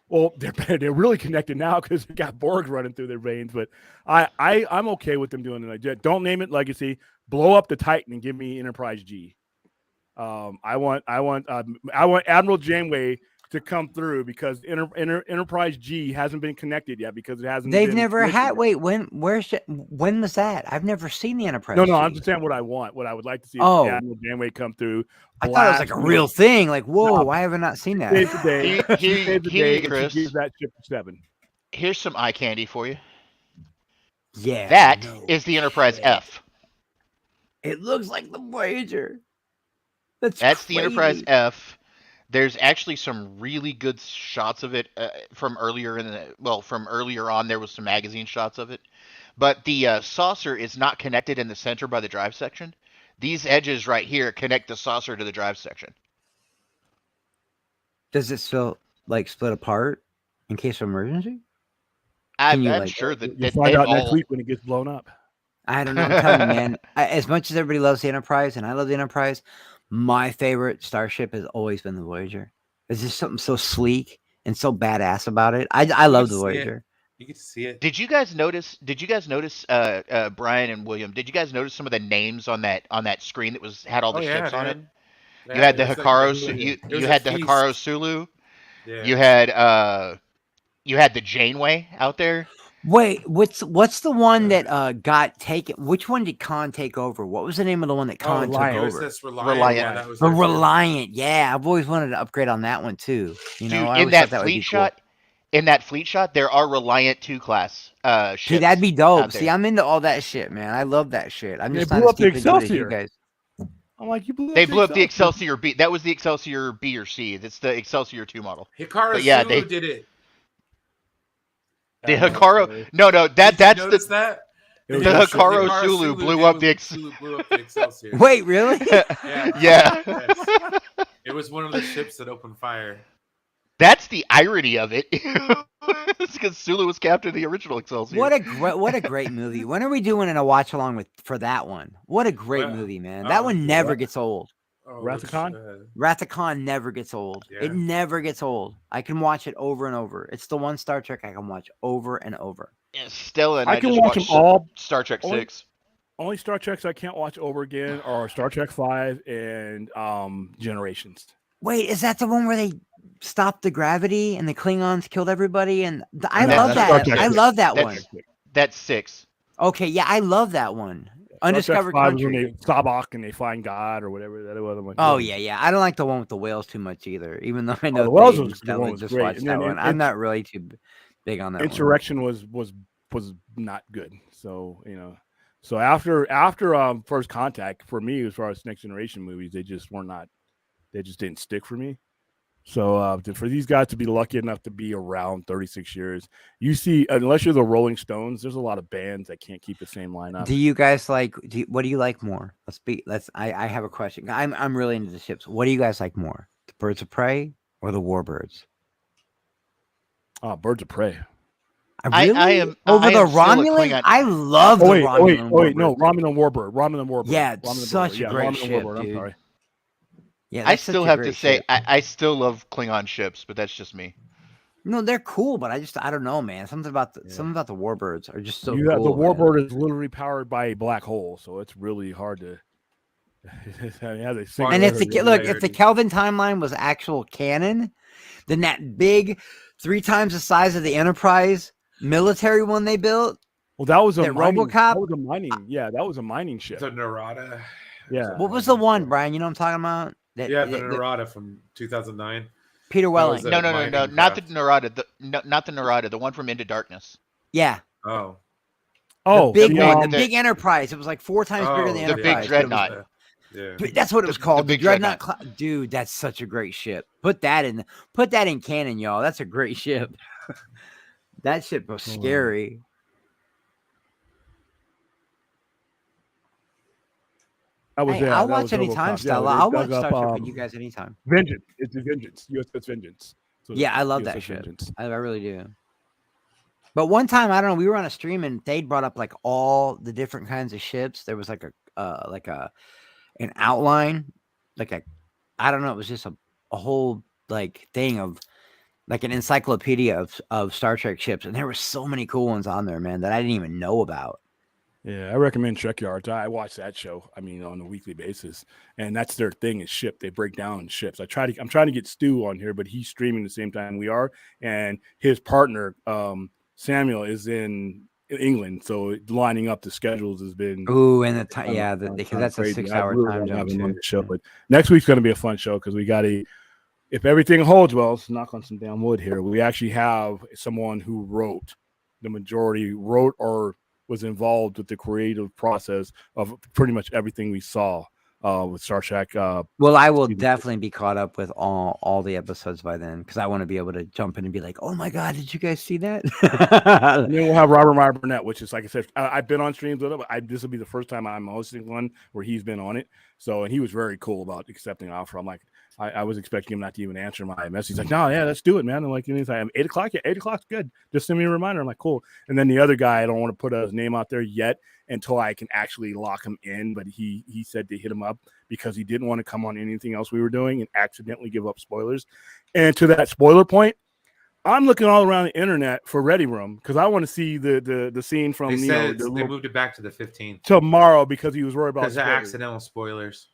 Well, they're really connected now because they got Borg running through their veins. But I'm okay with them doing it like that. Don't name it Legacy. Blow up the Titan and give me Enterprise G. I want Admiral Janeway to come through because Enterprise G hasn't been connected yet because it hasn't. They've been never commissioned had. yet. Wait, when was that? I've never seen the Enterprise. No, G. I'm just saying what I want. What I would like to see is Oh. Admiral Janeway come through. I thought it was like a real thing. Like, whoa, No. why have I not seen that? Saves the day. Here- She saves the here day, you go, and Chris. she gives that ship to 7. Here's some eye candy for you. Yeah, That no is the Enterprise shit. F. It looks like the Voyager. That's The Enterprise crazy. F. There's actually some really good shots of it from earlier from earlier on. There was some magazine shots of it, but the saucer is not connected in the center by the drive section. These edges right here connect the saucer to the drive section. Does it still like split apart in case of emergency? I'm you, like, sure that You'll find they've out next all- week when it gets blown up. I don't know. I'm telling you, man. As much as everybody loves the Enterprise, and I love the Enterprise, my favorite starship has always been the Voyager. There's just something so sleek and so badass about it. I love the can see it. Voyager. You get to see it. Did you guys notice? Brian and William? Did you guys notice some of the names on that screen that had all the ships on it? Yeah, You had the it was Hikaru. it was You a had the feast. Hikaru Sulu. Yeah. You had the Janeway out there. Wait, what's the one that got taken? Which one did Khan take over? What was the name of the one that Khan took Reliant. It was over? this Reliant. Reliant. one that was The their favorite. Reliant. Yeah, I've always wanted to upgrade on that one too. You know, Dude, I in always that thought would be fleet cool. shot, in that fleet shot, there are Reliant 2 class ships. Dude, that'd be dope. out See, there. I'm into all that shit, man. I love that shit. I'm They just blew not as up the deep into it as you Excelsior. guys. I'm like, you blew up They blew up the Excelsior B. That was the Excelsior B or C. That's the Excelsior 2 model. Hikaru But yeah, Sulu they- did it. The Hikaru. No, Did that's you the notice that? It was the just- Hikaru Sulu blew up the Sulu blew up the Excelsior. Wait, really? Yeah. Yeah. Yes. It was one of the ships that opened fire. That's the irony of it. It's because Sulu was captain of the original Excelsior. What a great movie. When are we doing a watch along for that one? What a great Well, movie, man. That one yeah, never what? gets old. Oh, Wrath of Khan? Wrath of Khan never gets old. Yeah. It never gets old. I can watch it over and over. It's the one Star Trek I can watch over and over. Yeah, Stella and I I can just watch them watched all. Star Trek Only- 6. Only Star Treks I can't watch over again are Star Trek 5 and Generations. Wait, is that the one where they stopped the gravity and the Klingons killed everybody? And I No, love that's that. Star Trek I six. love that That's- one. That's 6. Okay, yeah, I love that one. Undiscovered Star Trek 5 is when Country. they Sabak and they find God or whatever that was. I'm like, Oh yeah. I don't like the one with the whales too much either. Even though I know the whales Dave was- and the Stella one was just great. watched And that then one. I'm not really too big on that one. Insurrection was not good. So So after First Contact, for me, as far as Next Generation movies, they just didn't stick for me. So for these guys to be lucky enough to be around 36 years, you see, unless you're the Rolling Stones, there's a lot of bands that can't keep the same lineup. Do you guys like? What do you like more? I have a question. I'm really into the ships. What do you guys like more, the Birds of Prey or the Warbirds? Birds of Prey. I am over I the am still a Romulan. Klingon. I love the Romulan. No, Romulan Warbird. Romulan Warbird. Yeah, Romulan such a Warbird. great Romulan ship, Warbird, dude. I'm sorry. Yeah, I still have to say I still love Klingon ships, but that's just me. No, they're cool, but I don't know, man. Something about the Warbirds are just so cool. The man. Warbird is literally powered by a black hole, so it's really hard to. And if the Kelvin timeline was actual canon, then that big 3 times the size of the Enterprise military one they built. Well, that was a RoboCop. That was a mining. Yeah, that was a mining ship. The Narada. Yeah. What was the one, Brian? You know what I'm talking about? The Narada from 2009. Peter Welling. No, not the Narada. Not the Narada. The one from Into Darkness. Yeah. Oh. The big one, the big Enterprise. It was like 4 times bigger than the Enterprise. The big Dreadnought. Yeah. That's what it was called. The The Dreadnought. Dude, that's such a great ship. Put that in canon, y'all. That's a great ship. That ship was scary. I'll watch anytime, Stella. I'll watch Star Trek with you guys anytime. Vengeance. It's a Vengeance. USS Vengeance. So yeah, I love that ship. I really do. But one time, I don't know, we were on a stream and they'd brought up like all the different kinds of ships. There was like an outline, I don't know, it was just a whole like thing of like an encyclopedia of Star Trek ships, and there were so many cool ones on there, man, that I didn't even know about. Yeah, I recommend Trek Yards. I watch that show. I mean, on a weekly basis, and that's their thing is ship. They break down ships. I'm trying to get Stu on here, but he's streaming the same time we are, and his partner Samuel is in England, so lining up the schedules has been. Ooh, and the time, because that's crazy. a 6-hour really time zone too. Show, but next week's going to be a fun show because we got if everything holds well, let's knock on some damn wood here. We actually have someone who wrote or was involved with the creative process of pretty much everything we saw with Star Trek. Well, I will definitely be caught up with all the episodes by then because I want to be able to jump in and be like, "Oh my god, did you guys see that?" And then we'll have Robert Meyer Burnett, which is like I said, I've been on streams with him. This will be the first time I'm hosting one where he's been on it. So, and he was very cool about accepting an offer. I'm like, I was expecting him not to even answer my message. He's like, "No, yeah, let's do it, man." I'm like, anytime 8 o'clock, yeah, 8 o'clock's good. Just send me a reminder. I'm like, cool. And then the other guy, I don't want to put his name out there yet until I can actually lock him in. But he said to hit him up because he didn't want to come on anything else we were doing and accidentally give up spoilers. And to that spoiler point, I'm looking all around the internet for Ready Room because I want to see the scene from they moved it back to the 15th tomorrow because he was worried about accidental spoilers.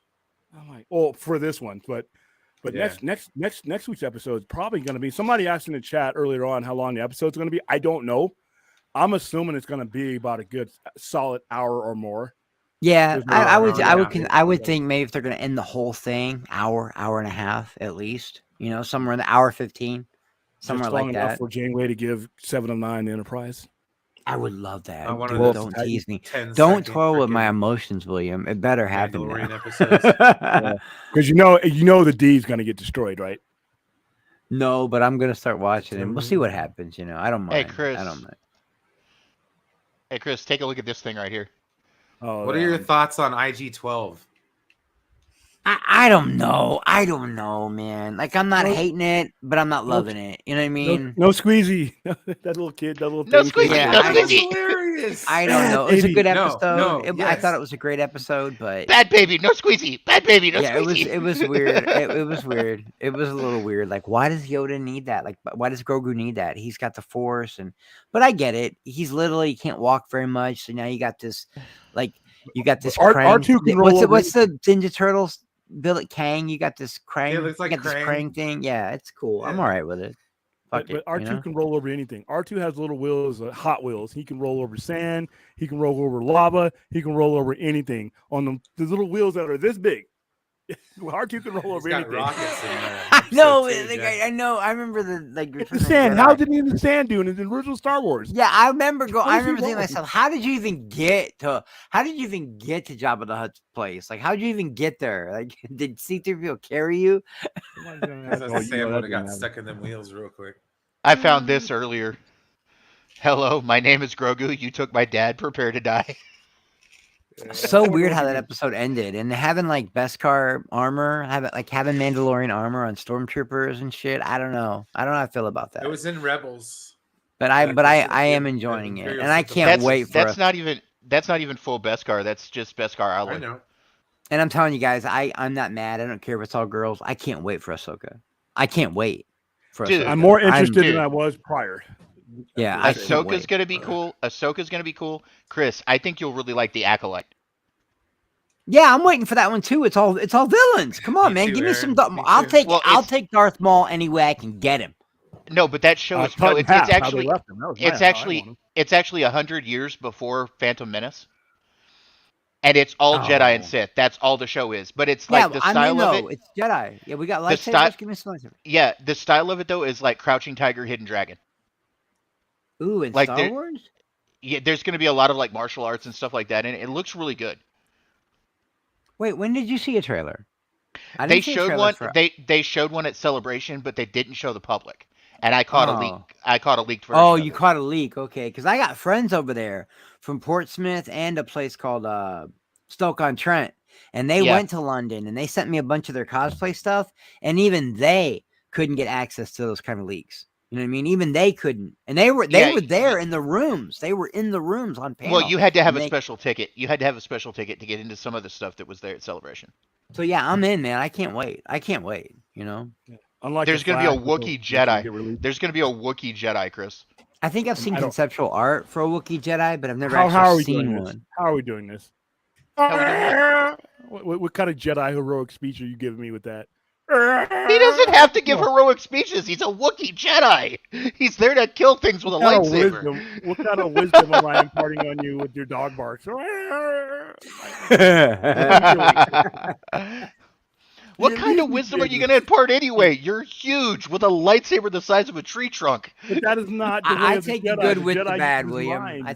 I'm like, oh, for this one, but yeah. next week's episode is probably going to be. Somebody asked in the chat earlier on how long the episode's going to be. I don't know. I'm assuming it's going to be about a good solid hour or more. Yeah, I would think maybe if they're going to end the whole thing, hour and a half at least. Somewhere in the hour 15, somewhere like that. For Janeway to give 7 of 9 the Enterprise. I would love that. Don't tease me. Don't toy with my emotions, William. It better happen now. Because you know the D is going to get destroyed, right? No, but I'm going to start watching it. We'll see what happens. I don't mind. Hey, Chris. I don't mind. Hey, Chris, take a look at this thing right here. Oh, what are your thoughts on IG-12? I don't know. I don't know, man. Like, I'm not hating it, but I'm not loving it. You know what I mean? No squeezy. that little kid, that little no thing. Squeezy. Yeah, no squeezy. I don't know. It was a good episode. No, I thought it was a great episode, but bad baby, no squeezy. Bad baby, no squeezy. It was weird. It was weird. It was a little weird. Like, why does Yoda need that? Like, why does Grogu need that? He's got the Force, but I get it. He can't walk very much, so now you got this, R2 can roll over. What's the Ninja Turtles? Billet Kang, you got this Krang. Yeah, it looks like this Krang thing. Yeah, it's cool. Yeah. I'm all right with it. But R2 can roll over anything. R2 has little wheels, Hot Wheels. He can roll over sand. He can roll over lava. He can roll over anything on the little wheels that are this big. R2 can roll over anything. Rockets in there. No, too, like, Jack. I know. I remember the like It's Return the of sand. Jedi. How did he in the sand do in the original Star Wars? Yeah, I remember What I is he remember thinking to wrong? myself, how did you even get to Jabba the Hutt's place? Like, how did you even get there? Like, did C-3PO carry you? Somebody's gonna Because ask- that oh, you know sand that would have didn't got happen. stuck in them wheels real quick. I found this earlier. Hello, my name is Grogu. You took my dad. Prepare to die. So I wonder weird what how he that did. episode ended, and having like Beskar armor, having Mandalorian armor on stormtroopers and shit. I don't know. I don't know how I feel about that. It was in Rebels. But Yeah, I am the enjoying it, Imperial and I Sympathy can't That's wait for. that's not even full Beskar. That's just Beskar I alloy. know. And I'm telling you guys, I'm not mad. I don't care if it's all girls. I can't wait for Ahsoka. I can't wait for Dude, Ahsoka. I'm more interested Dude. than I was prior. Yeah, That's I it. can't Ahsoka's wait. gonna be cool. Ahsoka's gonna be cool. Chris, I think you'll really like the Acolyte. Yeah, I'm waiting for that one too. It's all villains. Come on, Me man. too, Give me some. Aaron. Me I'll too. take Well, I'll it's take Darth Maul any way I can get him. no, but that show is cut no. in It's half, how they actually left him. That was my- it's how I actually want him. it's actually 100 years before Phantom Menace, and it's all Jedi and Oh. Sith. That's all the show is. But it's Yeah, like the I style mean, of no, it. it's Jedi. Yeah, we got The lightsabers. style, Give me some lightsabers. yeah, the style of it though is like Crouching Tiger, Hidden Dragon. Ooh, in Like Star there, Wars. yeah, there's gonna be a lot of like martial arts and stuff like that, and it looks really good. Wait, when did you see a trailer? I They didn't see a showed trailer one. for. They showed one at Celebration, but they didn't show the public. And I caught a leak. Oh. I caught a leaked version. Oh, of you it. caught a leak. Okay, because I got friends over there from Portsmouth and a place called Stoke-on-Trent, and they Yeah. went to London and they sent me a bunch of their cosplay stuff, and even they couldn't get access to those kind of leaks. You know what I mean? Even they couldn't, and they were Yeah, there in the rooms. They were in the rooms on panel. Well, you had to have and a they- special ticket. You had to have a special ticket to get into some of the stuff that was there at Celebration. So yeah, I'm in, man. I can't wait. You know, Unlike There's the going to be a Flash, which Wookiee will Jedi. get released. There's going to be a Wookiee Jedi, Chris. I think I've seen I don't- conceptual art for a Wookiee Jedi, but I've never How are actually we seen doing this? one. How are we doing this? How we doing What kind of Jedi heroic speech are you giving me with that? He doesn't have to give heroic speeches. He's a Wookiee Jedi. He's there to kill things with a What kind of lightsaber. wisdom? What kind of wisdom am I imparting on you with your dog barks? What kind of wisdom are you going to impart anyway? You're huge with a lightsaber the size of a tree trunk. But that is not the way I of the take the Jedi. good The with the Jedi bad, use William. mind. I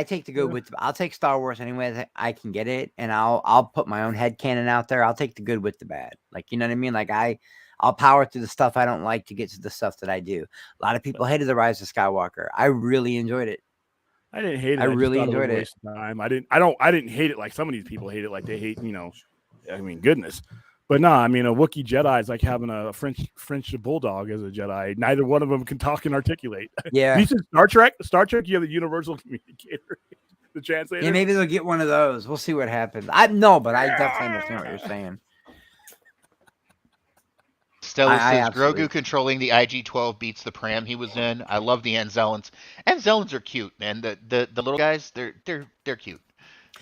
take the good with. I'll take Star Wars any way that I can get it, and I'll put my own headcanon out there. I'll take the good with the bad. Like, you know what I mean? Like I'll power through the stuff I don't like to get to the stuff that I do. A lot of people hated the Rise of Skywalker. I really enjoyed it. I didn't hate it. I just really thought enjoyed was a it. waste of time. I didn't hate it like some of these people hate it. Like they hate, I mean, goodness. But no, I mean, a Wookiee Jedi is like having a French bulldog as a Jedi. Neither one of them can talk and articulate. Yeah. You said Star Trek. Star Trek, you have the universal communicator, the translator. Yeah, maybe they'll get one of those. We'll see what happens. But I definitely understand what you're saying. Stella I says absolutely- Grogu controlling the IG-12 beats the pram he was in. I love the Anzellans. Anzellans are cute, man. The little guys, they're cute.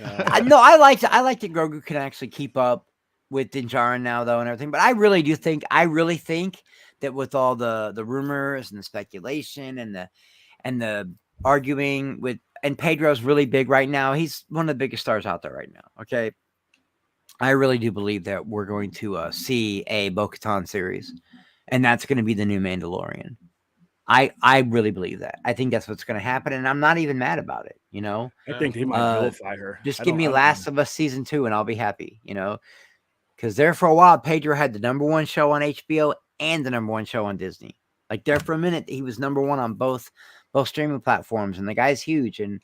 No, I like that Grogu can actually keep up with Din Djarin now, though, and everything. But I really think that with all the rumors and the speculation and the arguing with, and Pedro's really big right now. He's one of the biggest stars out there right now. Okay. I really do believe that we're going to see a Bo-Katan series, and that's going to be the new Mandalorian. I really believe that. I think that's what's going to happen, and I'm not even mad about it. You know, I think they might vilify her. just I give don't- me I don't Last know. of Us season 2, and I'll be happy. You know, because there for a while, Pedro had the #1 show on HBO and the #1 show on Disney. Like there for a minute, he was #1 on both streaming platforms, and the guy's huge. And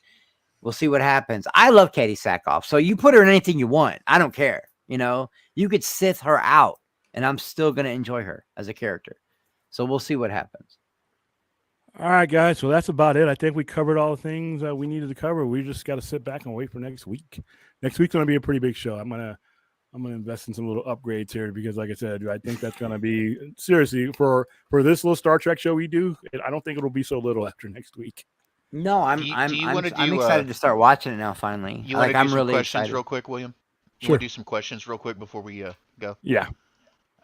we'll see what happens. I love Katie Sackhoff, so you put her in anything you want. I don't care. You know, you could Sith her out, and I'm still gonna enjoy her as a character. So we'll see what happens. All right, guys. So that's about it. I think we covered all the things that we needed to cover. We just got to sit back and wait for next week. Next week's going to be a pretty big show. I'm gonna invest in some little upgrades here because, like I said, I think that's going to be seriously for this little Star Trek show we do. I don't think it'll be so little after next week. No, I'm Do you wanna I'm do, excited to start watching it now. Finally, You want to do I'm some really questions excited. real quick, William? You Sure. want to do some questions real quick before we go? Yeah.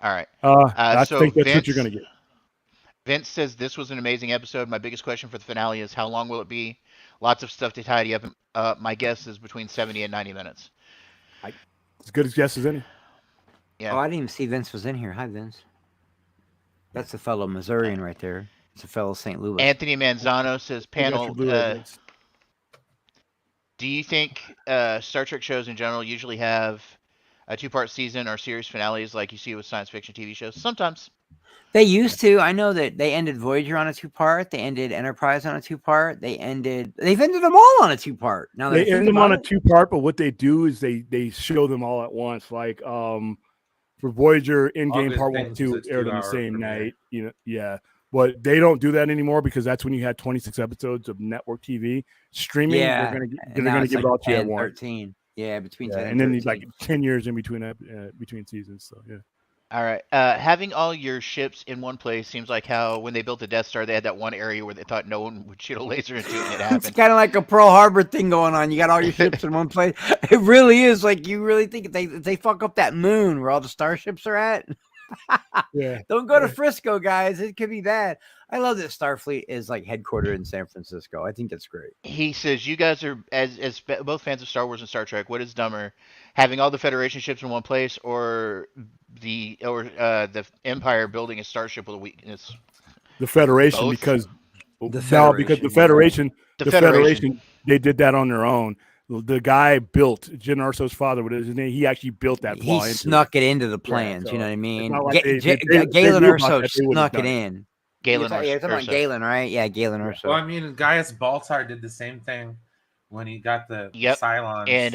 All right. I so think that's what Vince- you're going to get. Vince says this was an amazing episode. My biggest question for the finale is how long will it be? Lots of stuff to tidy up. My guess is between 70 and 90 minutes. As good as guess as any. Yeah. Oh, I didn't even see Vince was in here. Hi, Vince. That's a fellow Missourian right there. It's a fellow St. Louis. Anthony Manzano says, I got your panel, Blu-ray discs. do you think Star Trek shows in general usually have a 2-part season or series finales like you see with science fiction TV shows? Sometimes. They used to. I know that they ended Voyager on a 2-part. They ended Enterprise on a 2-part. They've ended them all on a 2-part. Now They that I think end them on a about it. 2-part, but what they do is they show them all at once. Like for Voyager, in-game August part 1 and Things 2 is a aired on the 2-hour same premiere. night. You know, yeah. But they don't do that anymore because that's when you had 26 episodes of network TV streaming. Yeah, they're and now gonna it's give like it all to you at 10, once. 13. Yeah, between Yeah, 10 and and then 13. it's like 10 years in between seasons. So yeah. All right. Having all your ships in one place seems like how when they built the Death Star, they had that one area where they thought no one would shoot a laser into it, and it It's happened. kind of like a Pearl Harbor thing going on. You got all your ships in one place. It really is. Like, you really think if they fuck up that moon where all the starships are at, Yeah. don't go to Frisco, guys. It could be bad. I love that Starfleet is like headquartered in San Francisco. I think that's great. He says, you guys are, as both fans of Star Wars and Star Trek, what is dumber, having all the Federation ships in one place or the Empire building a starship with a weakness? The Federation, Both? because The because the Federation, Federation, the Federation, they did that on their own. The guy built Jyn Erso's father. What is his name? He actually built that. He snuck it into the plans. You know what I mean? not like they Galen knew about Erso that, they wouldn't have snuck it done it. in. Galen You're talking about Erso. Galen, right? Yeah, Galen Erso. Well, I mean, Gaius Baltar did the same thing when he got the Yep. Cylons. And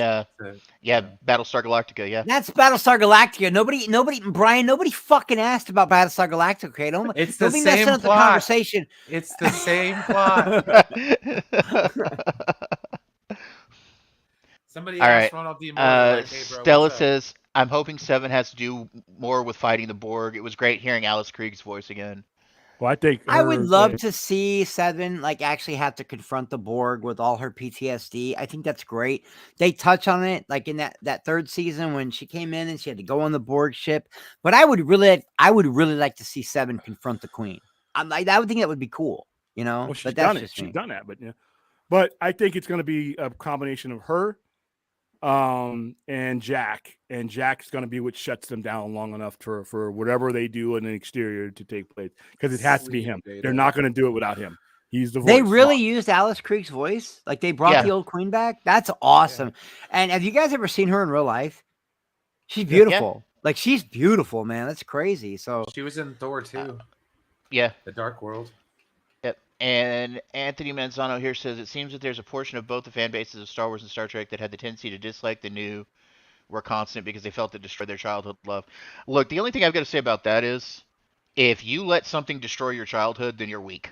Battlestar Galactica. Yeah. That's Battlestar Galactica. Nobody fucking asked about Battlestar Galactica. Okay, It's the nobody same messing up the plot. conversation. It's the same plot. Somebody All asked right. Ronald D. Moore, like, hey, bro, Stella what's up? says, I'm hoping 7 has to do more with fighting the Borg. It was great hearing Alice Krieg's voice again. Well, I think I would love to see Seven like actually have to confront the Borg with all her PTSD. I think that's great. They touch on it like in that third season when she came in and she had to go on the Borg ship. But I would really like to see Seven confront the Queen. I would think that would be cool, you know. Well, she's but that's done it. just She's me. done that, but yeah. But I think it's going to be a combination of her, and Jack. And Jack's going to be what shuts them down long enough for whatever they do in the exterior to take place, because it has to be him. They're not going to do it without him. He's the voice. They really used Alice Krieg's voice. Like they brought the old Queen back. That's awesome. Yeah. And have you guys ever seen her in real life? She's beautiful. Yeah. Like she's beautiful, man. That's crazy. So she was in Thor too. Yeah. The Dark World. Yep. And Anthony Manzano here says, it seems that there's a portion of both the fan bases of Star Wars and Star Trek that had the tendency to dislike the new were constant because they felt it destroyed their childhood love. Look, the only thing I've got to say about that is if you let something destroy your childhood, then you're weak.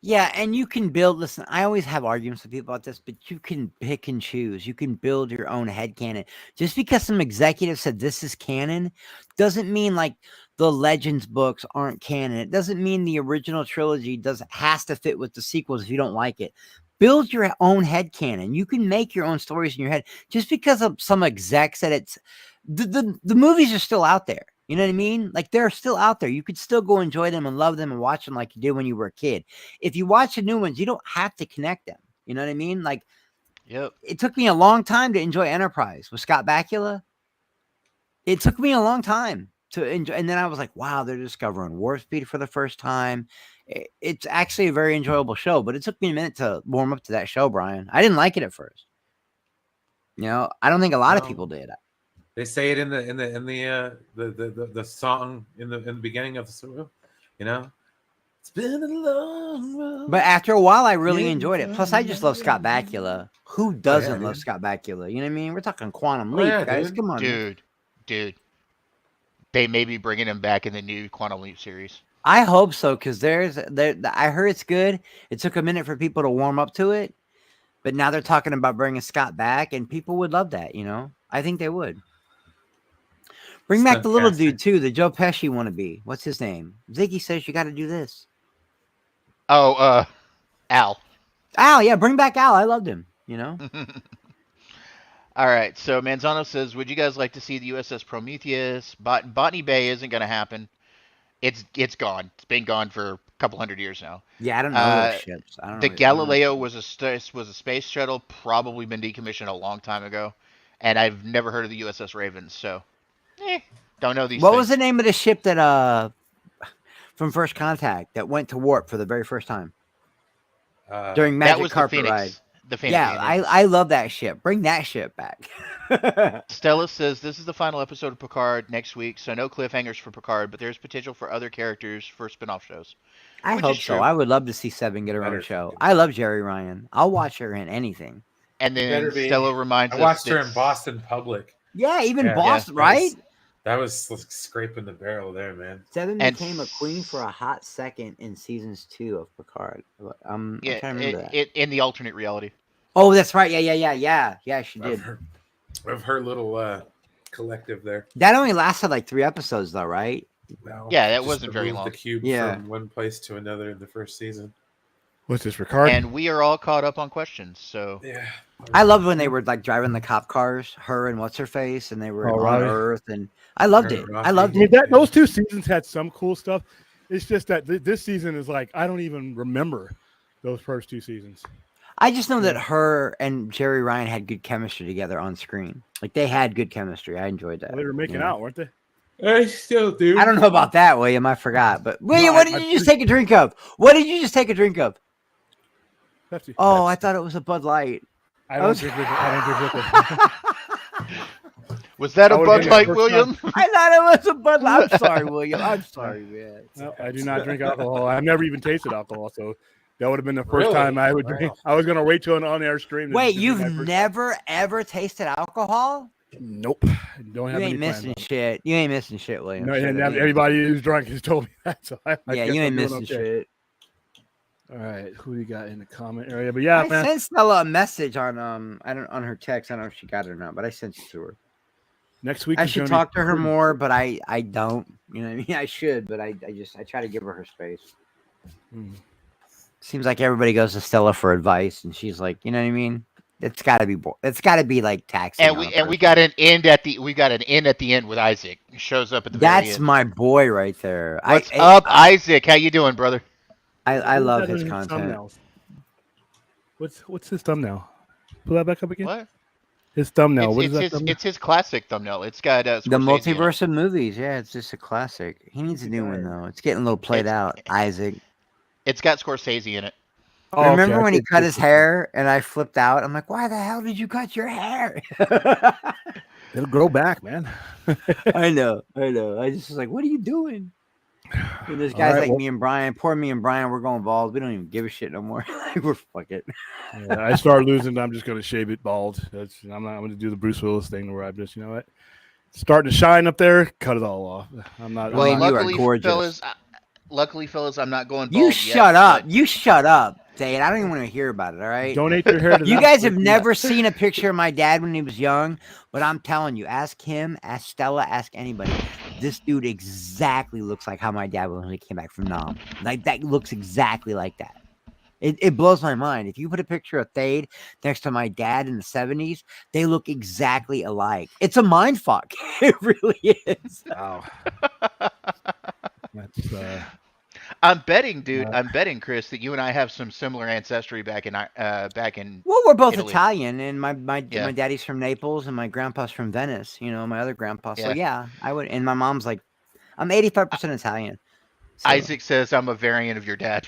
Yeah, and you can build, listen, I always have arguments with people about this, but you can pick and choose. You can build your own headcanon. Just because some executive said this is canon doesn't mean like the Legends books aren't canon. It doesn't mean the original trilogy has to fit with the sequels if you don't like it. Build your own headcanon. You can make your own stories in your head. Just because of some exec said it's the movies are still out there. You know what I mean? Like they're still out there. You could still go enjoy them and love them and watch them like you did when you were a kid. If you watch the new ones, you don't have to connect them. You know what I mean? Like, yep. It took me a long time to enjoy Enterprise with Scott Bakula. It took me a long time to enjoy, and then I was like, wow, they're discovering warp speed for the first time. It's actually a very enjoyable show, but it took me a minute to warm up to that show, Brian. I didn't like it at first. You know, I don't think a lot of people did. They say it in the song in the beginning of the song, you know. It's been a long road. But after a while, I really enjoyed it. Plus, I just love Scott Bakula. Who doesn't love Scott Bakula? You know what I mean? We're talking Quantum Leap, guys. Dude. Come on, dude. They may be bringing him back in the new Quantum Leap series. I hope so, because I heard it's good. It took a minute for people to warm up to it, but now they're talking about bringing Scott back, and people would love that. You know, I think they would. Bring back the little dude too, the Joe Pesci wannabe. What's his name? Ziggy says you got to do this. Oh, Al. Al, yeah, bring back Al. I loved him. You know. All right, so Manzano says, would you guys like to see the USS Prometheus? Botany Bay isn't going to happen. It's gone. It's been gone for a couple hundred years now. Yeah, I don't know those ships. The Galileo was a space shuttle, probably been decommissioned a long time ago, and I've never heard of the USS Ravens, so don't know these. What things. was the name of the ship that from First Contact that went to warp for the very first time Uh, during That Magic was the Carpet Phoenix. Ride. The Phoenix. Yeah, I love that shit. Bring that shit back. Stella says this is the final episode of Picard next week, so no cliffhangers for Picard, but there's potential for other characters for spin-off shows. I Which hope is so. true. I would love to see Seven get her own Better show. fucking- I love Jerry Ryan. I'll watch her in anything. And Better then be. Stella reminds I us watched her that in Boston Public. Yeah, even Yeah, Boston, that right? That was like scraping the barrel there, man. Seven And became a queen for a hot second in seasons 2 of Picard. I'm yeah, trying to remember that. in the alternate reality. Oh, that's right. Yeah, she did. Of her little collective there. That only lasted like 3 episodes, though, right? No, Yeah, that just wasn't to very move long. The cube Yeah. from one place to another in the first season. What's this, Ricard? And we are all caught up on questions, so Yeah. I loved when they were like driving the cop cars, her and what's her face, and they were Oh, on Robbie. Earth, and I loved Her it. and I Rocky. loved I mean, it. those 2 seasons had some cool stuff. It's just that this season is like I don't even remember those first 2 seasons. I just know that her and Jerry Ryan had good chemistry together on screen. Like they had good chemistry. I enjoyed that. They were making Yeah. out, weren't they? I still do. I don't know about that, William. I forgot. But William, No, what did you just take a drink of? What did you just take a drink of? Pepsi. Oh, I thought it was a Bud Light. I don't drink liquor. I don't drink liquor. was that a That would've Bud been the Light, first William? I thought it was a Bud Light. I'm sorry, William. I'm sorry, man. No, I do not drink alcohol. I've never even tasted alcohol, so that would have been the first Really? time I would Wow. drink. I was going to wait till an on-air stream. Wait, to do you've my first- never ever tasted alcohol? Nope. Don't You have any ain't plans missing on it. shit. You ain't missing shit, William. No, Shut and it, man. everybody who's drunk has told me that. So I Yeah, guess you ain't I'm doing missing okay. shit. All right, who do you got in the comment area? But yeah, I man. sent Stella a message on I don't on her text. I don't know if she got it or not, but I sent it to her. Next week I is should gonna talk be to her pretty- more, but I don't. You know what I mean? I should, but I try to give her space. Hmm. Seems like everybody goes to Stella for advice, and she's like, you know what I mean? It's got to be it's got to be like taxing. And on we a and we person. got an end at the end with Isaac. He shows up at the very That's end. my boy right there. What's up, Isaac? How you doing, brother? I Who's love that his in content. thumbnails? What's his thumbnail? Pull that back up again. What? His thumbnail. What is that? his thumbnail? it's his classic thumbnail. It's got The Scorsese in it. multiverse of movies. Yeah, it's just a classic. He needs a new one though. It's getting a little played It's- out. Isaac. It's got Scorsese in it. Oh, okay, Remember I when he think cut it's- his hair and I flipped out? I'm like, why the hell did you cut your hair? It'll grow back, man. I know. I just was like, what are you doing? And there's All guys right, like well- me and Brian. Poor me and Brian, we're going bald. We don't even give a shit no more. Like, we're fuck it. Yeah, I start losing. I'm just going to shave it bald. I'm not going to do the Bruce Willis thing where I'm just, you know what, starting to shine up there. Cut it all off. I'm not. Well, William, you are luckily, gorgeous. fellas, I'm not going bald You yet, shut up. but- You shut up, Dane. I don't even want to hear about it. All right. Donate your hair to You that. guys have never seen a picture of my dad when he was young, but I'm telling you, ask him, ask Stella, ask anybody. This dude exactly looks like how my dad was when he came back from Nam. Like that looks exactly like that. It blows my mind. If you put a picture of Thade next to my dad in the 70s, they look exactly alike. It's a mind fuck. It really is. Wow. That's I'm betting, dude. I'm betting, Chris, that you and I have some similar ancestry back in. Well, we're both Italy. Italian, and my Yeah. daddy's from Naples, and my grandpa's from Venice. You know, my other grandpa. So Yeah. yeah, I would. And my mom's like, I'm 85% Italian. So- Isaac says I'm a variant of your dad.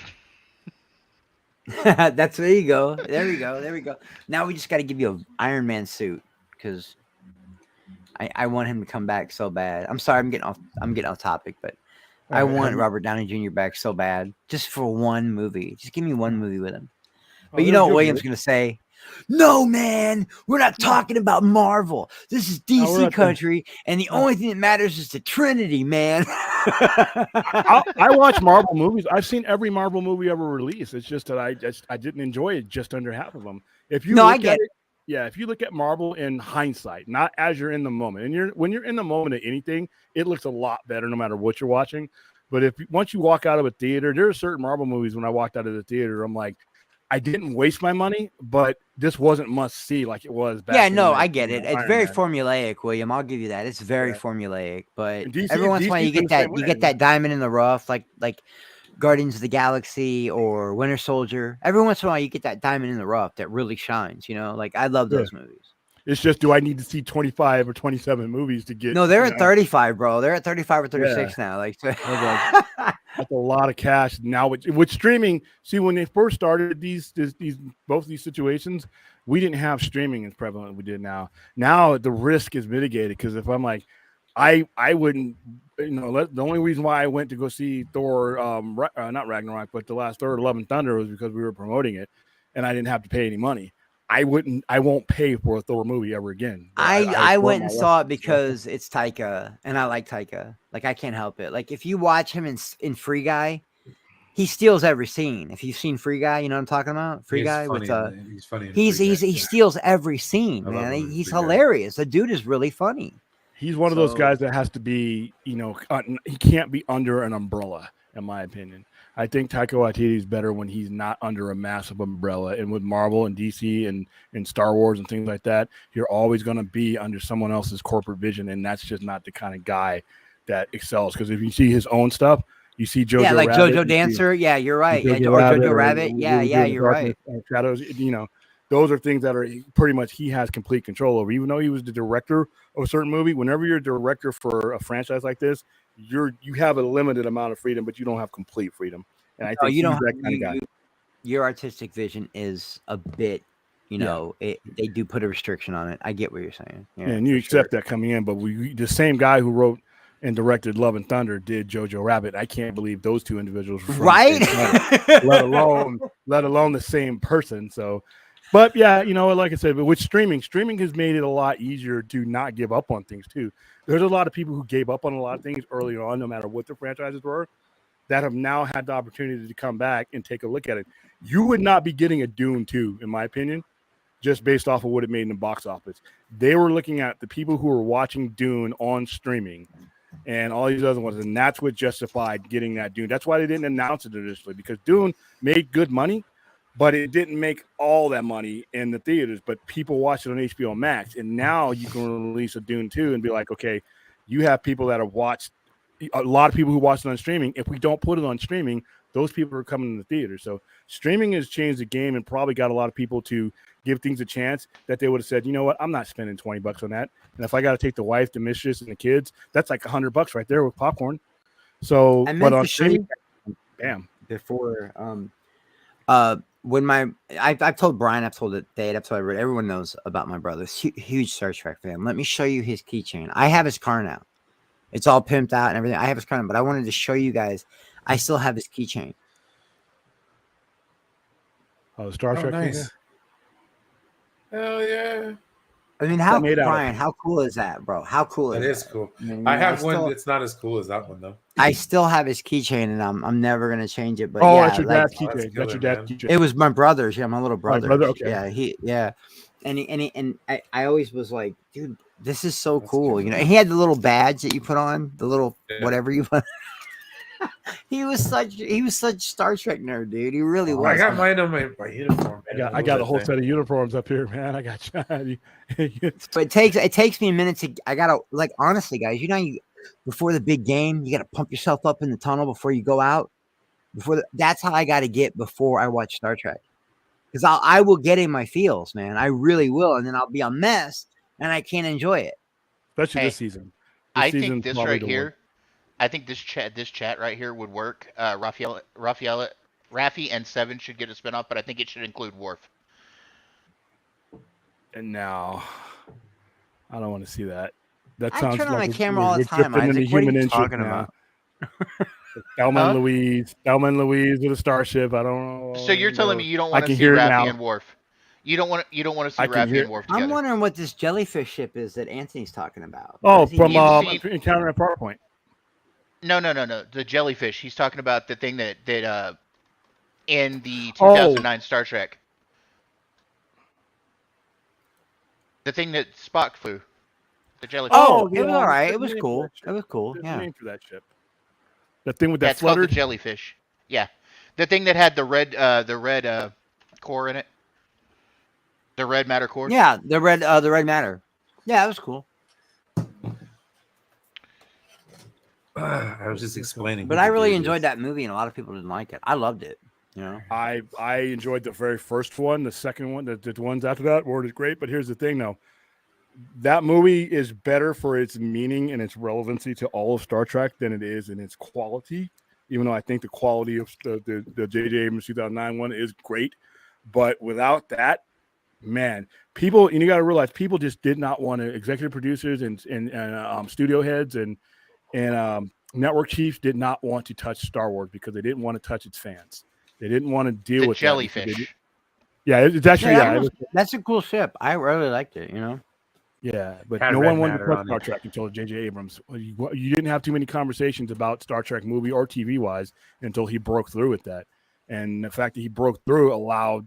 That's there you go. There we go. Now we just got to give you an Iron Man suit because I want him to come back so bad. I'm sorry, I'm getting off topic, but I want Robert Downey Jr. back so bad, just for one movie. Just give me one movie with him. But you know what William's gonna say? No, man, we're not talking about Marvel. This is we're DC at the- country, and the only thing that matters is the Trinity, man. I watch Marvel movies. I've seen every Marvel movie ever released. It's just that I didn't enjoy it just under half of them. If you No, I look get at it, yeah, if you look at Marvel in hindsight, not as you're in the moment, and when you're in the moment of anything, it looks a lot better no matter what you're watching. But once you walk out of a theater, there are certain Marvel movies when I walked out of the theater, I'm like, I didn't waste my money, but this wasn't must see like it was back. Yeah, in, no, like, I get it. It's Iron very Man. formulaic, William. I'll give you that. It's very Yeah. formulaic, but And DC every once in a while you DC's get the that same you way, get that diamond in the rough, like Guardians of the Galaxy or Winter Soldier. Every once in a while you get that diamond in the rough that really shines. You know, like I love Yeah. those movies. It's just, do I need to see 25 or 27 movies to get? No, they're you at know, 35, bro. They're at 35 or 36 now. Like, that's a lot of cash now with streaming. See, when they first started these both these situations, we didn't have streaming as prevalent as we did now. Now the risk is mitigated because if I'm like, I wouldn't, the only reason why I went to go see Thor, not Ragnarok, but the last Thor, Love and Thunder, was because we were promoting it, and I didn't have to pay any money. I won't pay for a Thor movie ever again. I went and saw it because it's Taika, and I like Taika. Like, I can't help it. Like, if you watch him in Free Guy, he steals every scene. If you've seen Free Guy, you know what I'm talking about? Free Guy with he's funny. He steals every scene, man. He's hilarious. The dude is really funny. He's one of those guys that has to be, he can't be under an umbrella, in my opinion. I think Taika Waititi is better when he's not under a massive umbrella. And with Marvel and DC and Star Wars and things like that, you're always going to be under someone else's corporate vision, and that's just not the kind of guy that excels. Because if you see his own stuff, you see Jojo Rabbit, Jojo Dancer. Yeah, you're right. Jojo Rabbit. Yeah, you're right. Shadows, those are things that are pretty much he has complete control over. Even though he was the director of a certain movie, whenever you're a director for a franchise like this, you have a limited amount of freedom, but you don't have complete freedom. And I think he's that kind of guy. Your artistic vision is a bit, they do put a restriction on it. I get what you're saying. Yeah, and you accept that coming in, but the same guy who wrote and directed Love and Thunder did Jojo Rabbit. I can't believe those two individuals were from right. let alone the same person. So. But yeah, like I said, but with streaming has made it a lot easier to not give up on things too. There's a lot of people who gave up on a lot of things early on, no matter what their franchises were, that have now had the opportunity to come back and take a look at it. You would not be getting a Dune 2, in my opinion, just based off of what it made in the box office. They were looking at the people who were watching Dune on streaming and all these other ones, and that's what justified getting that Dune. That's why they didn't announce it initially, because Dune made good money, but it didn't make all that money in the theaters. But people watched it on HBO Max, and now you can release a Dune 2 and be like, okay, you have people that have watched, a lot of people who watched it on streaming. If we don't put it on streaming, those people are coming to the theater. So streaming has changed the game and probably got a lot of people to give things a chance that they would have said, you know what, I'm not spending $20 on that. And if I got to take the wife, the mistress, and the kids, that's like $100 right there with popcorn. So, but on streaming, bam. Before, when I've told Brian, I've told Dave, I've told everyone knows about my brother. Huge Star Trek fan. Let me show you his keychain. I have his car now. It's all pimped out and everything. I have his car, but I wanted to show you guys. I still have his keychain. Oh, Star Trek. Nice. Hell yeah. I mean, Brian, how cool is that, bro? How cool is that? It is cool. I have one that's not as cool as that one, though. I still have his keychain, and I'm never gonna change it. But that's your dad's keychain. That's your dad's keychain. It was my brother's. Yeah, my little brother. Okay. Yeah, and I always was like, dude, this is so cool. And he had the little badge that you put on, the little whatever you put. He was such Star Trek nerd, dude. He really was. I got mine on my uniform. I got a whole set of uniforms up here, man. I got you. But it takes me a minute to. I gotta, like, honestly, guys. Before the big game, you gotta pump yourself up in the tunnel before you go out. That's how I gotta get before I watch Star Trek, because I will get in my feels, man. I really will, and then I'll be a mess, and I can't enjoy it. Especially this season. I think this right here. I think this chat right here would work. Raffi and Seven should get a spinoff, but I think it should include Worf. And now, I don't want to see that. That I sounds turn on like my camera all the time. Isaac, what are you talking about? Thelma and Louise with a starship. I don't know. So you're telling me you don't want to see Raffi and Worf? You don't want to see Raffi and Worf together? I'm wondering what this jellyfish ship is that Anthony's talking about. Oh, from Encounter at Farpoint. No. The jellyfish. He's talking about the thing that in the 2009 Star Trek. The thing that Spock flew. The jellyfish. Oh, it was all right. It was cool. It was cool. There's Yeah. a name for that ship. The thing with that it's called flutter. the jellyfish. Yeah, the thing that had the red core in it. The red matter core. Yeah, the red matter. Yeah, it was cool. I was just explaining. But I really enjoyed that movie, and a lot of people didn't like it. I loved it. I enjoyed the very first one. The second one, the ones after that weren't as great. But here's the thing, though. that movie is better for its meaning and its relevancy to all of Star Trek than it is in its quality. Even though I think the quality of the J.J. Abrams 2009 one is great, but without that, man, people, and you got to realize people just did not want to. Executive producers and studio heads and network chiefs did not want to touch Star Wars because they didn't want to touch its fans. They didn't want to deal The with jellyfish. Yeah, it's actually that's a cool ship. I really liked it. Yeah, but Had no red one wanted to matter touch on Star it. Trek until J.J. Abrams. You didn't have too many conversations about Star Trek movie or TV wise until he broke through with that, and the fact that he broke through allowed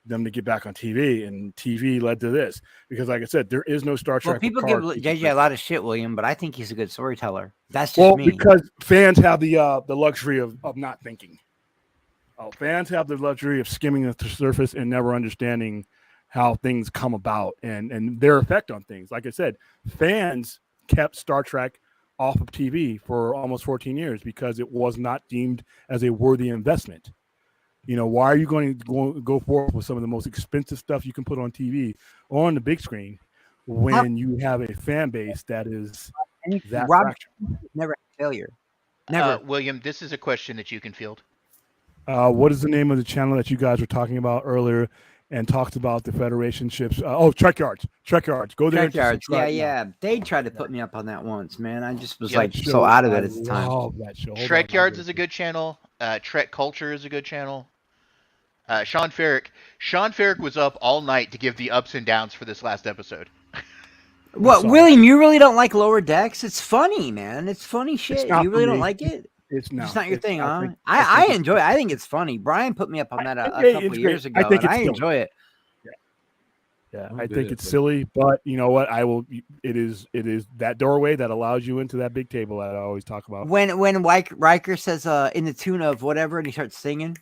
them to get back on TV, and TV led to this because, like I said, there is no Star Trek. Well, people Picard give season JJ three. a lot of shit, William, but I think he's a good storyteller. That's just me. Because fans have the luxury of not thinking. Fans have the luxury of skimming the surface and never understanding how things come about and their effect on things. Like I said, fans kept Star Trek off of TV for almost 14 years because it was not deemed as a worthy investment. Why are you going to go forward with some of the most expensive stuff you can put on TV or on the big screen when you have a fan base that is that fractured? Never had failure. Never. William, this is a question that you can field. What is the name of the channel that you guys were talking about earlier and talked about the Federation ships? Trek Yards. Go there. Trek Yards. Yeah. They tried to put me up on that once, man. I just was That so show, out of it I at the time. love that show. Hold Trek on, Yards is a good channel. Trek Culture is a good channel. Sean Ferrick was up all night to give the ups and downs for this last episode. What, William? You really don't like Lower Decks? It's funny, man. It's funny shit. not You really for don't me. like it? It's It's not your thing, I huh? think- I enjoy it. I think it's funny. Brian put me up on that a couple of years ago, and I enjoy it. Yeah, I'm I good think at it's it. silly, but you know what? It is that doorway that allows you into that big table that I always talk about. When Riker says in the tune of whatever, and he starts singing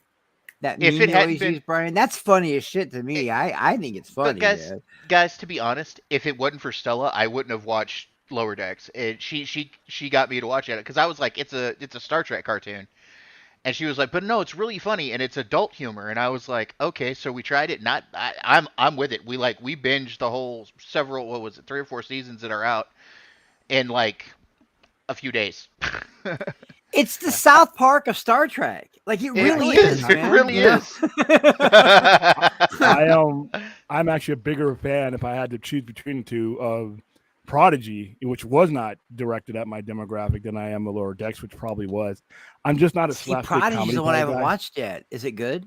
that If meme it you hadn't always been- use, Brian, that's funny as shit to me. I think it's funny. But guys, to be honest, if it wasn't for Stella, I wouldn't have watched Lower Decks. She got me to watch it because I was like, it's a Star Trek cartoon, and she was like, but no, it's really funny and it's adult humor, and I was like, okay, so we tried it. I'm with it. We binged the whole 3 or 4 seasons that are out in like a few days. It's the South Park of Star Trek. Like it really is. It Man, really you know? is. I'm actually a bigger fan if I had to choose between the two of Prodigy, which was not directed at my demographic, than I am the Lower Decks, which probably was. I'm just not a See, slapstick Prodigy's comedy the one I kind of haven't guy. watched yet. Is it good?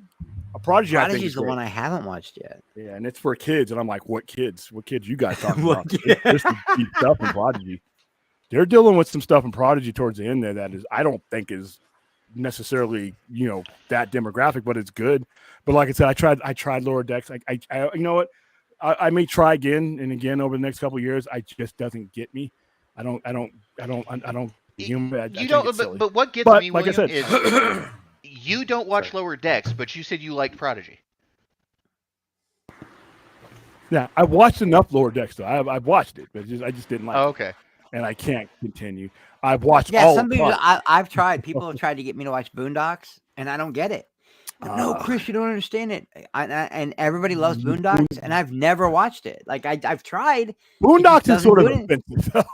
Prodigy, I think, Prodigy's is the great. one I haven't watched yet. Yeah, and it's for kids, and I'm like, what kids? What kids you guys talking What about? There's some deep stuff in Prodigy. They're dealing with some stuff in Prodigy towards the end there that is, I don't think is necessarily that demographic, but it's good. But like I said, I tried Lower Decks. I you know what? I may try again and again over the next couple of years. I just doesn't get me. I don't. You don't. But what gets But, me, like I William, said- is you don't watch Lower Decks, but you said you liked Prodigy. Yeah, I watched enough Lower Decks though. I've watched it, but I just didn't like Oh, it, okay. and I can't continue. I've watched Yeah, all some of people. Prodigy. I've tried. People have tried to get me to watch Boondocks, and I don't get it. No, Ah. Chris, you don't understand it. And everybody loves Boondocks, and I've never watched it. Like I've tried. Boondocks is doesn't sort of do it. offensive. though.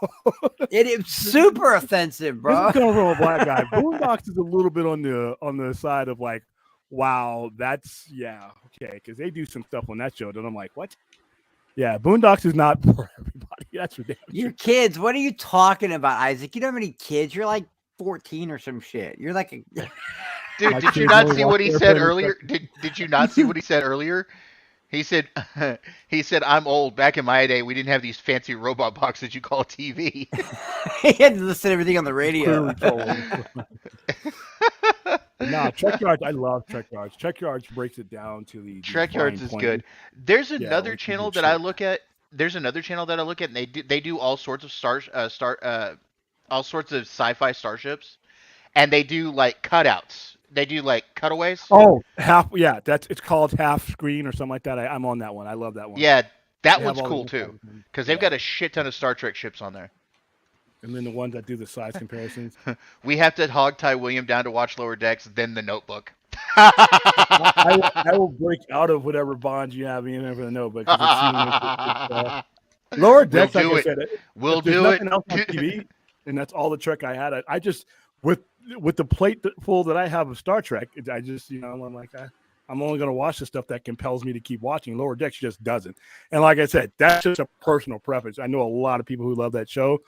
It is super offensive, This bro. is coming from a black guy. Boondocks is a little bit on the side of like, wow, that's okay, because they do some stuff on that show that I'm like, what? Yeah, Boondocks is not for everybody. That's for damn Your sure. kids. What are you talking about, Isaac? You don't have any kids. You're like 14 or some shit. You're like a. Dude, My did you kids not only see watch what he Airplane said and earlier? Did you not see what he said earlier? He said, I'm old. Back in my day, we didn't have these fancy robot boxes you call TV. He had to listen to everything on the radio. No, Trek Yards. I love Trek Yards. Trek Yards breaks it down to the Trek fine Yards is point. good. There's another like you channel good that I shit. look at. There's another channel that I look at, and they do all sorts of all sorts of sci-fi starships, and they do like cutouts. They do like cutaways. Oh, it's called half screen or something like that. I'm on that one. I love that one. Yeah, that They have one's all cool the- too, because they've got a shit ton of Star Trek ships on there. And then the ones that do the size comparisons. We have to hog tie William down to watch Lower Decks, then The Notebook. I will break out of whatever bonds you have in for the notebook. 'cause it's Lower Decks, We'll like do I it. said, We'll if there's do it. nothing else on TV, and that's all the Trek I had. I just with the plate full that I have of Star Trek, I just I'm like I'm only going to watch the stuff that compels me to keep watching. Lower Decks just doesn't. And like I said, that's just a personal preference. I know a lot of people who love that show,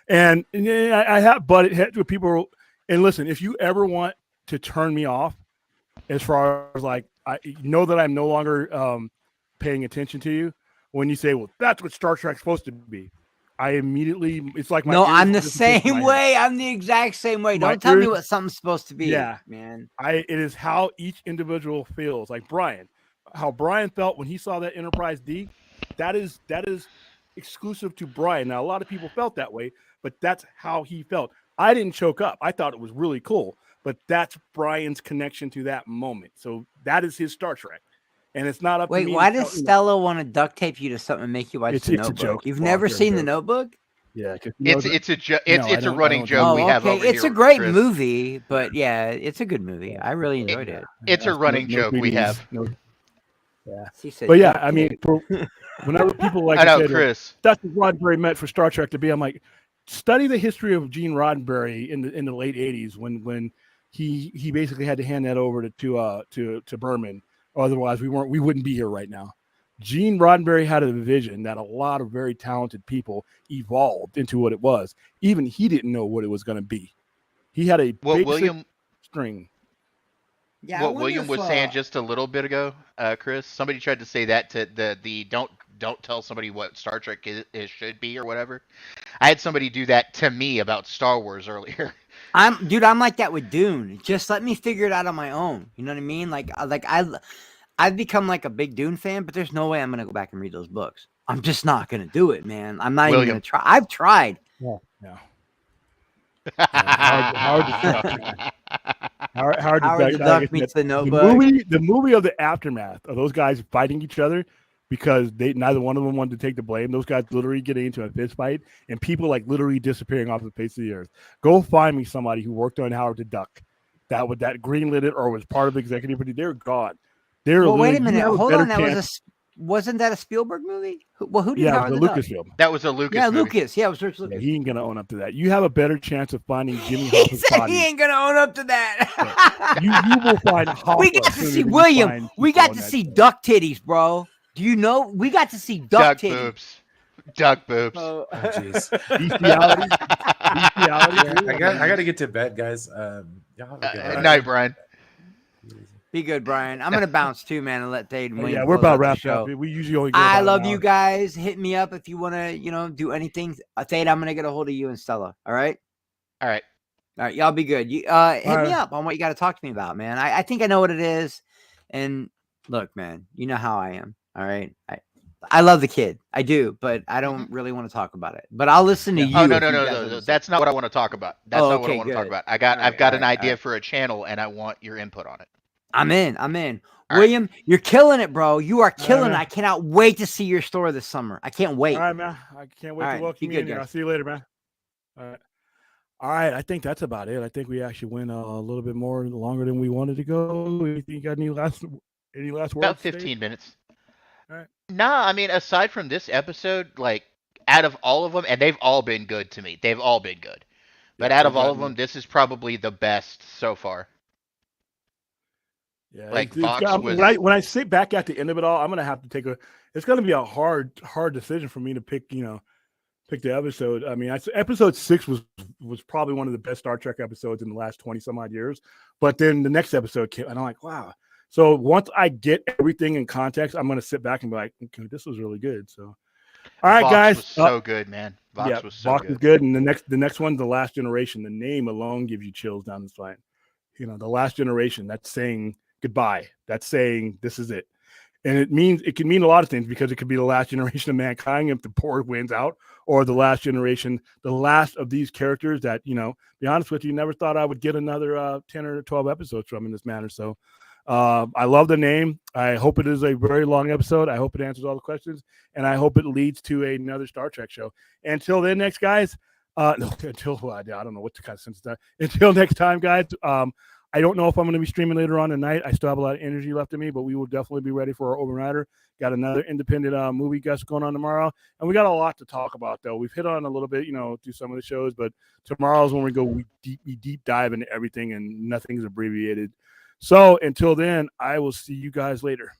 and I have butted heads with people. And listen, if you ever want to turn me off, as far as like I know that I'm no longer paying attention to you when you say, well, that's what Star Trek's supposed to be. I immediately, it's like my No, ears I'm the disappear from same my head. way. I'm the exact same way. My Don't tell me ears- what something's supposed to be. Yeah. Man. It is how each individual feels. Like Brian, how Brian felt when he saw that Enterprise D. That is exclusive to Brian. Now a lot of people felt that way, but that's how he felt. I didn't choke up. I thought it was really cool, but that's Brian's connection to that moment. So that is his Star Trek, and it's not up to me. Wait, why to does Stella want to duct tape you to something and make you watch The It's a Notebook? joke. You've Well, never they're seen The joke. Notebook? Yeah, It's a I running don't joke Oh, we have okay. over It's here, a great Chris. movie, but yeah, it's a good movie. I really enjoyed it. It's a running joke we 3Ds, have. She said, But yeah, duct I mean, tape. whenever people like I know, to say Chris. that's what Roddenberry meant for Star Trek to be, I'm like, study the history of Gene Roddenberry in the late '80s when he basically had to hand that over to Berman, otherwise we wouldn't be here right now. Gene Roddenberry had a vision that a lot of very talented people evolved into what it was. Even he didn't know what it was going to be. He had a What basic William string. Yeah, I what wonder William if, was saying just a little bit ago, Chris. Somebody tried to say that to the don't tell somebody what Star Trek is should be or whatever. I had somebody do that to me about Star Wars earlier. I'm like that with Dune. Just let me figure it out on my own. You know what I mean? I've become like a big Dune fan, but there's no way I'm gonna go back and read those books. I'm just not gonna do it, man. I'm not even William. gonna try. I've tried. Yeah. Howard Howard the Duck meets The Notebook. The movie of the aftermath of those guys fighting each other because neither one of them wanted to take the blame. Those guys literally getting into a fist fight and people like literally disappearing off the face of the earth. Go find me somebody who worked on Howard the Duck that greenlit it or was part of the executive producer. They're gone. Well, wait a minute. Hold on. Wasn't that a Spielberg movie? Who did Howard the Duck? Lucasfilm. That was a Lucas Yeah, movie. Lucas. Yeah, it was George Lucas. Yeah, he ain't gonna own up to that. You have a better chance of finding Jimmy He Hoffa's said body. he ain't gonna own up to that. You will find Hoffa. We got to see William. We got to see duck titties, bro. Do you know? We got to see duck Duck titties. boobs. Duck boobs. Oh, jeez. Bestiality. I got to get to bed, guys. Y'all have a good night. Night, Brian. Be good, Brian. I'm gonna bounce too, man, and let Thade and William Yeah, we're close about out the wrapped show. up. We usually only go I about love an you hour. guys. Hit me up if you want to, do anything. Thade, I'm gonna get a hold of you and Stella. All right. All right. All right, y'all be good. You hit me up on what you got to talk to me about, man. I think I know what it is. And look, man, you know how I am. All right. I love the kid. I do, but I don't really want to talk about it. But I'll listen to you. Oh no, if no, you no, guys no, want no. to say. That's not what I want to talk about. That's not what I okay, want to talk good. about. I've All got right, an all idea right. for a channel, and I want your input on it. I'm in. I'm in. All William, you're killing it, bro. You are killing it. man. I cannot wait to see your store this summer. I can't wait. All right, man. I can't wait All to right, welcome be you good, in here. guys. I'll see you later, man. All right. I think that's about it. I think we actually went a little bit more longer than we wanted to go. You got any last words? About Dave? 15 minutes. All right. Nah, I mean, aside from this episode, like out of all of them, and they've all been good to me. They've all been good. But Yeah, out of all of exactly. them, this is probably the best so far. Yeah, Like, it's VOX got- was- when I sit back at the end of it all, I'm gonna have to take it's gonna be a hard decision for me to pick the episode. I mean, episode 6 was probably one of the best Star Trek episodes in the last 20 some odd years. But then the next episode came, and I'm like, wow. So once I get everything in context, I'm gonna sit back and be like, okay, this was really good. So, all right, VOX guys. was so good, man. VOX was so VOX good. is good, and the next one's The Last Generation. The name alone gives you chills down the spine. The Last Generation. That's saying goodbye. That's saying this is it. And it can mean a lot of things because it could be the last generation of mankind if the poor wins out, or the last generation, the last of these characters that, be honest with you, never thought I would get another 10 or 12 episodes from in this manner. So I love the name. I hope it is a very long episode. I hope it answers all the questions, and I hope it leads to another Star Trek show. Until then, next guys, I don't know what the kind of sense that. Until next time, guys, I don't know if I'm going to be streaming later on tonight. I still have a lot of energy left in me, but we will definitely be ready for our overnighter. Got another independent movie guest going on tomorrow, and we got a lot to talk about. Though we've hit on a little bit, through some of the shows, but tomorrow's when we deep dive into everything, and nothing's abbreviated. So until then, I will see you guys later.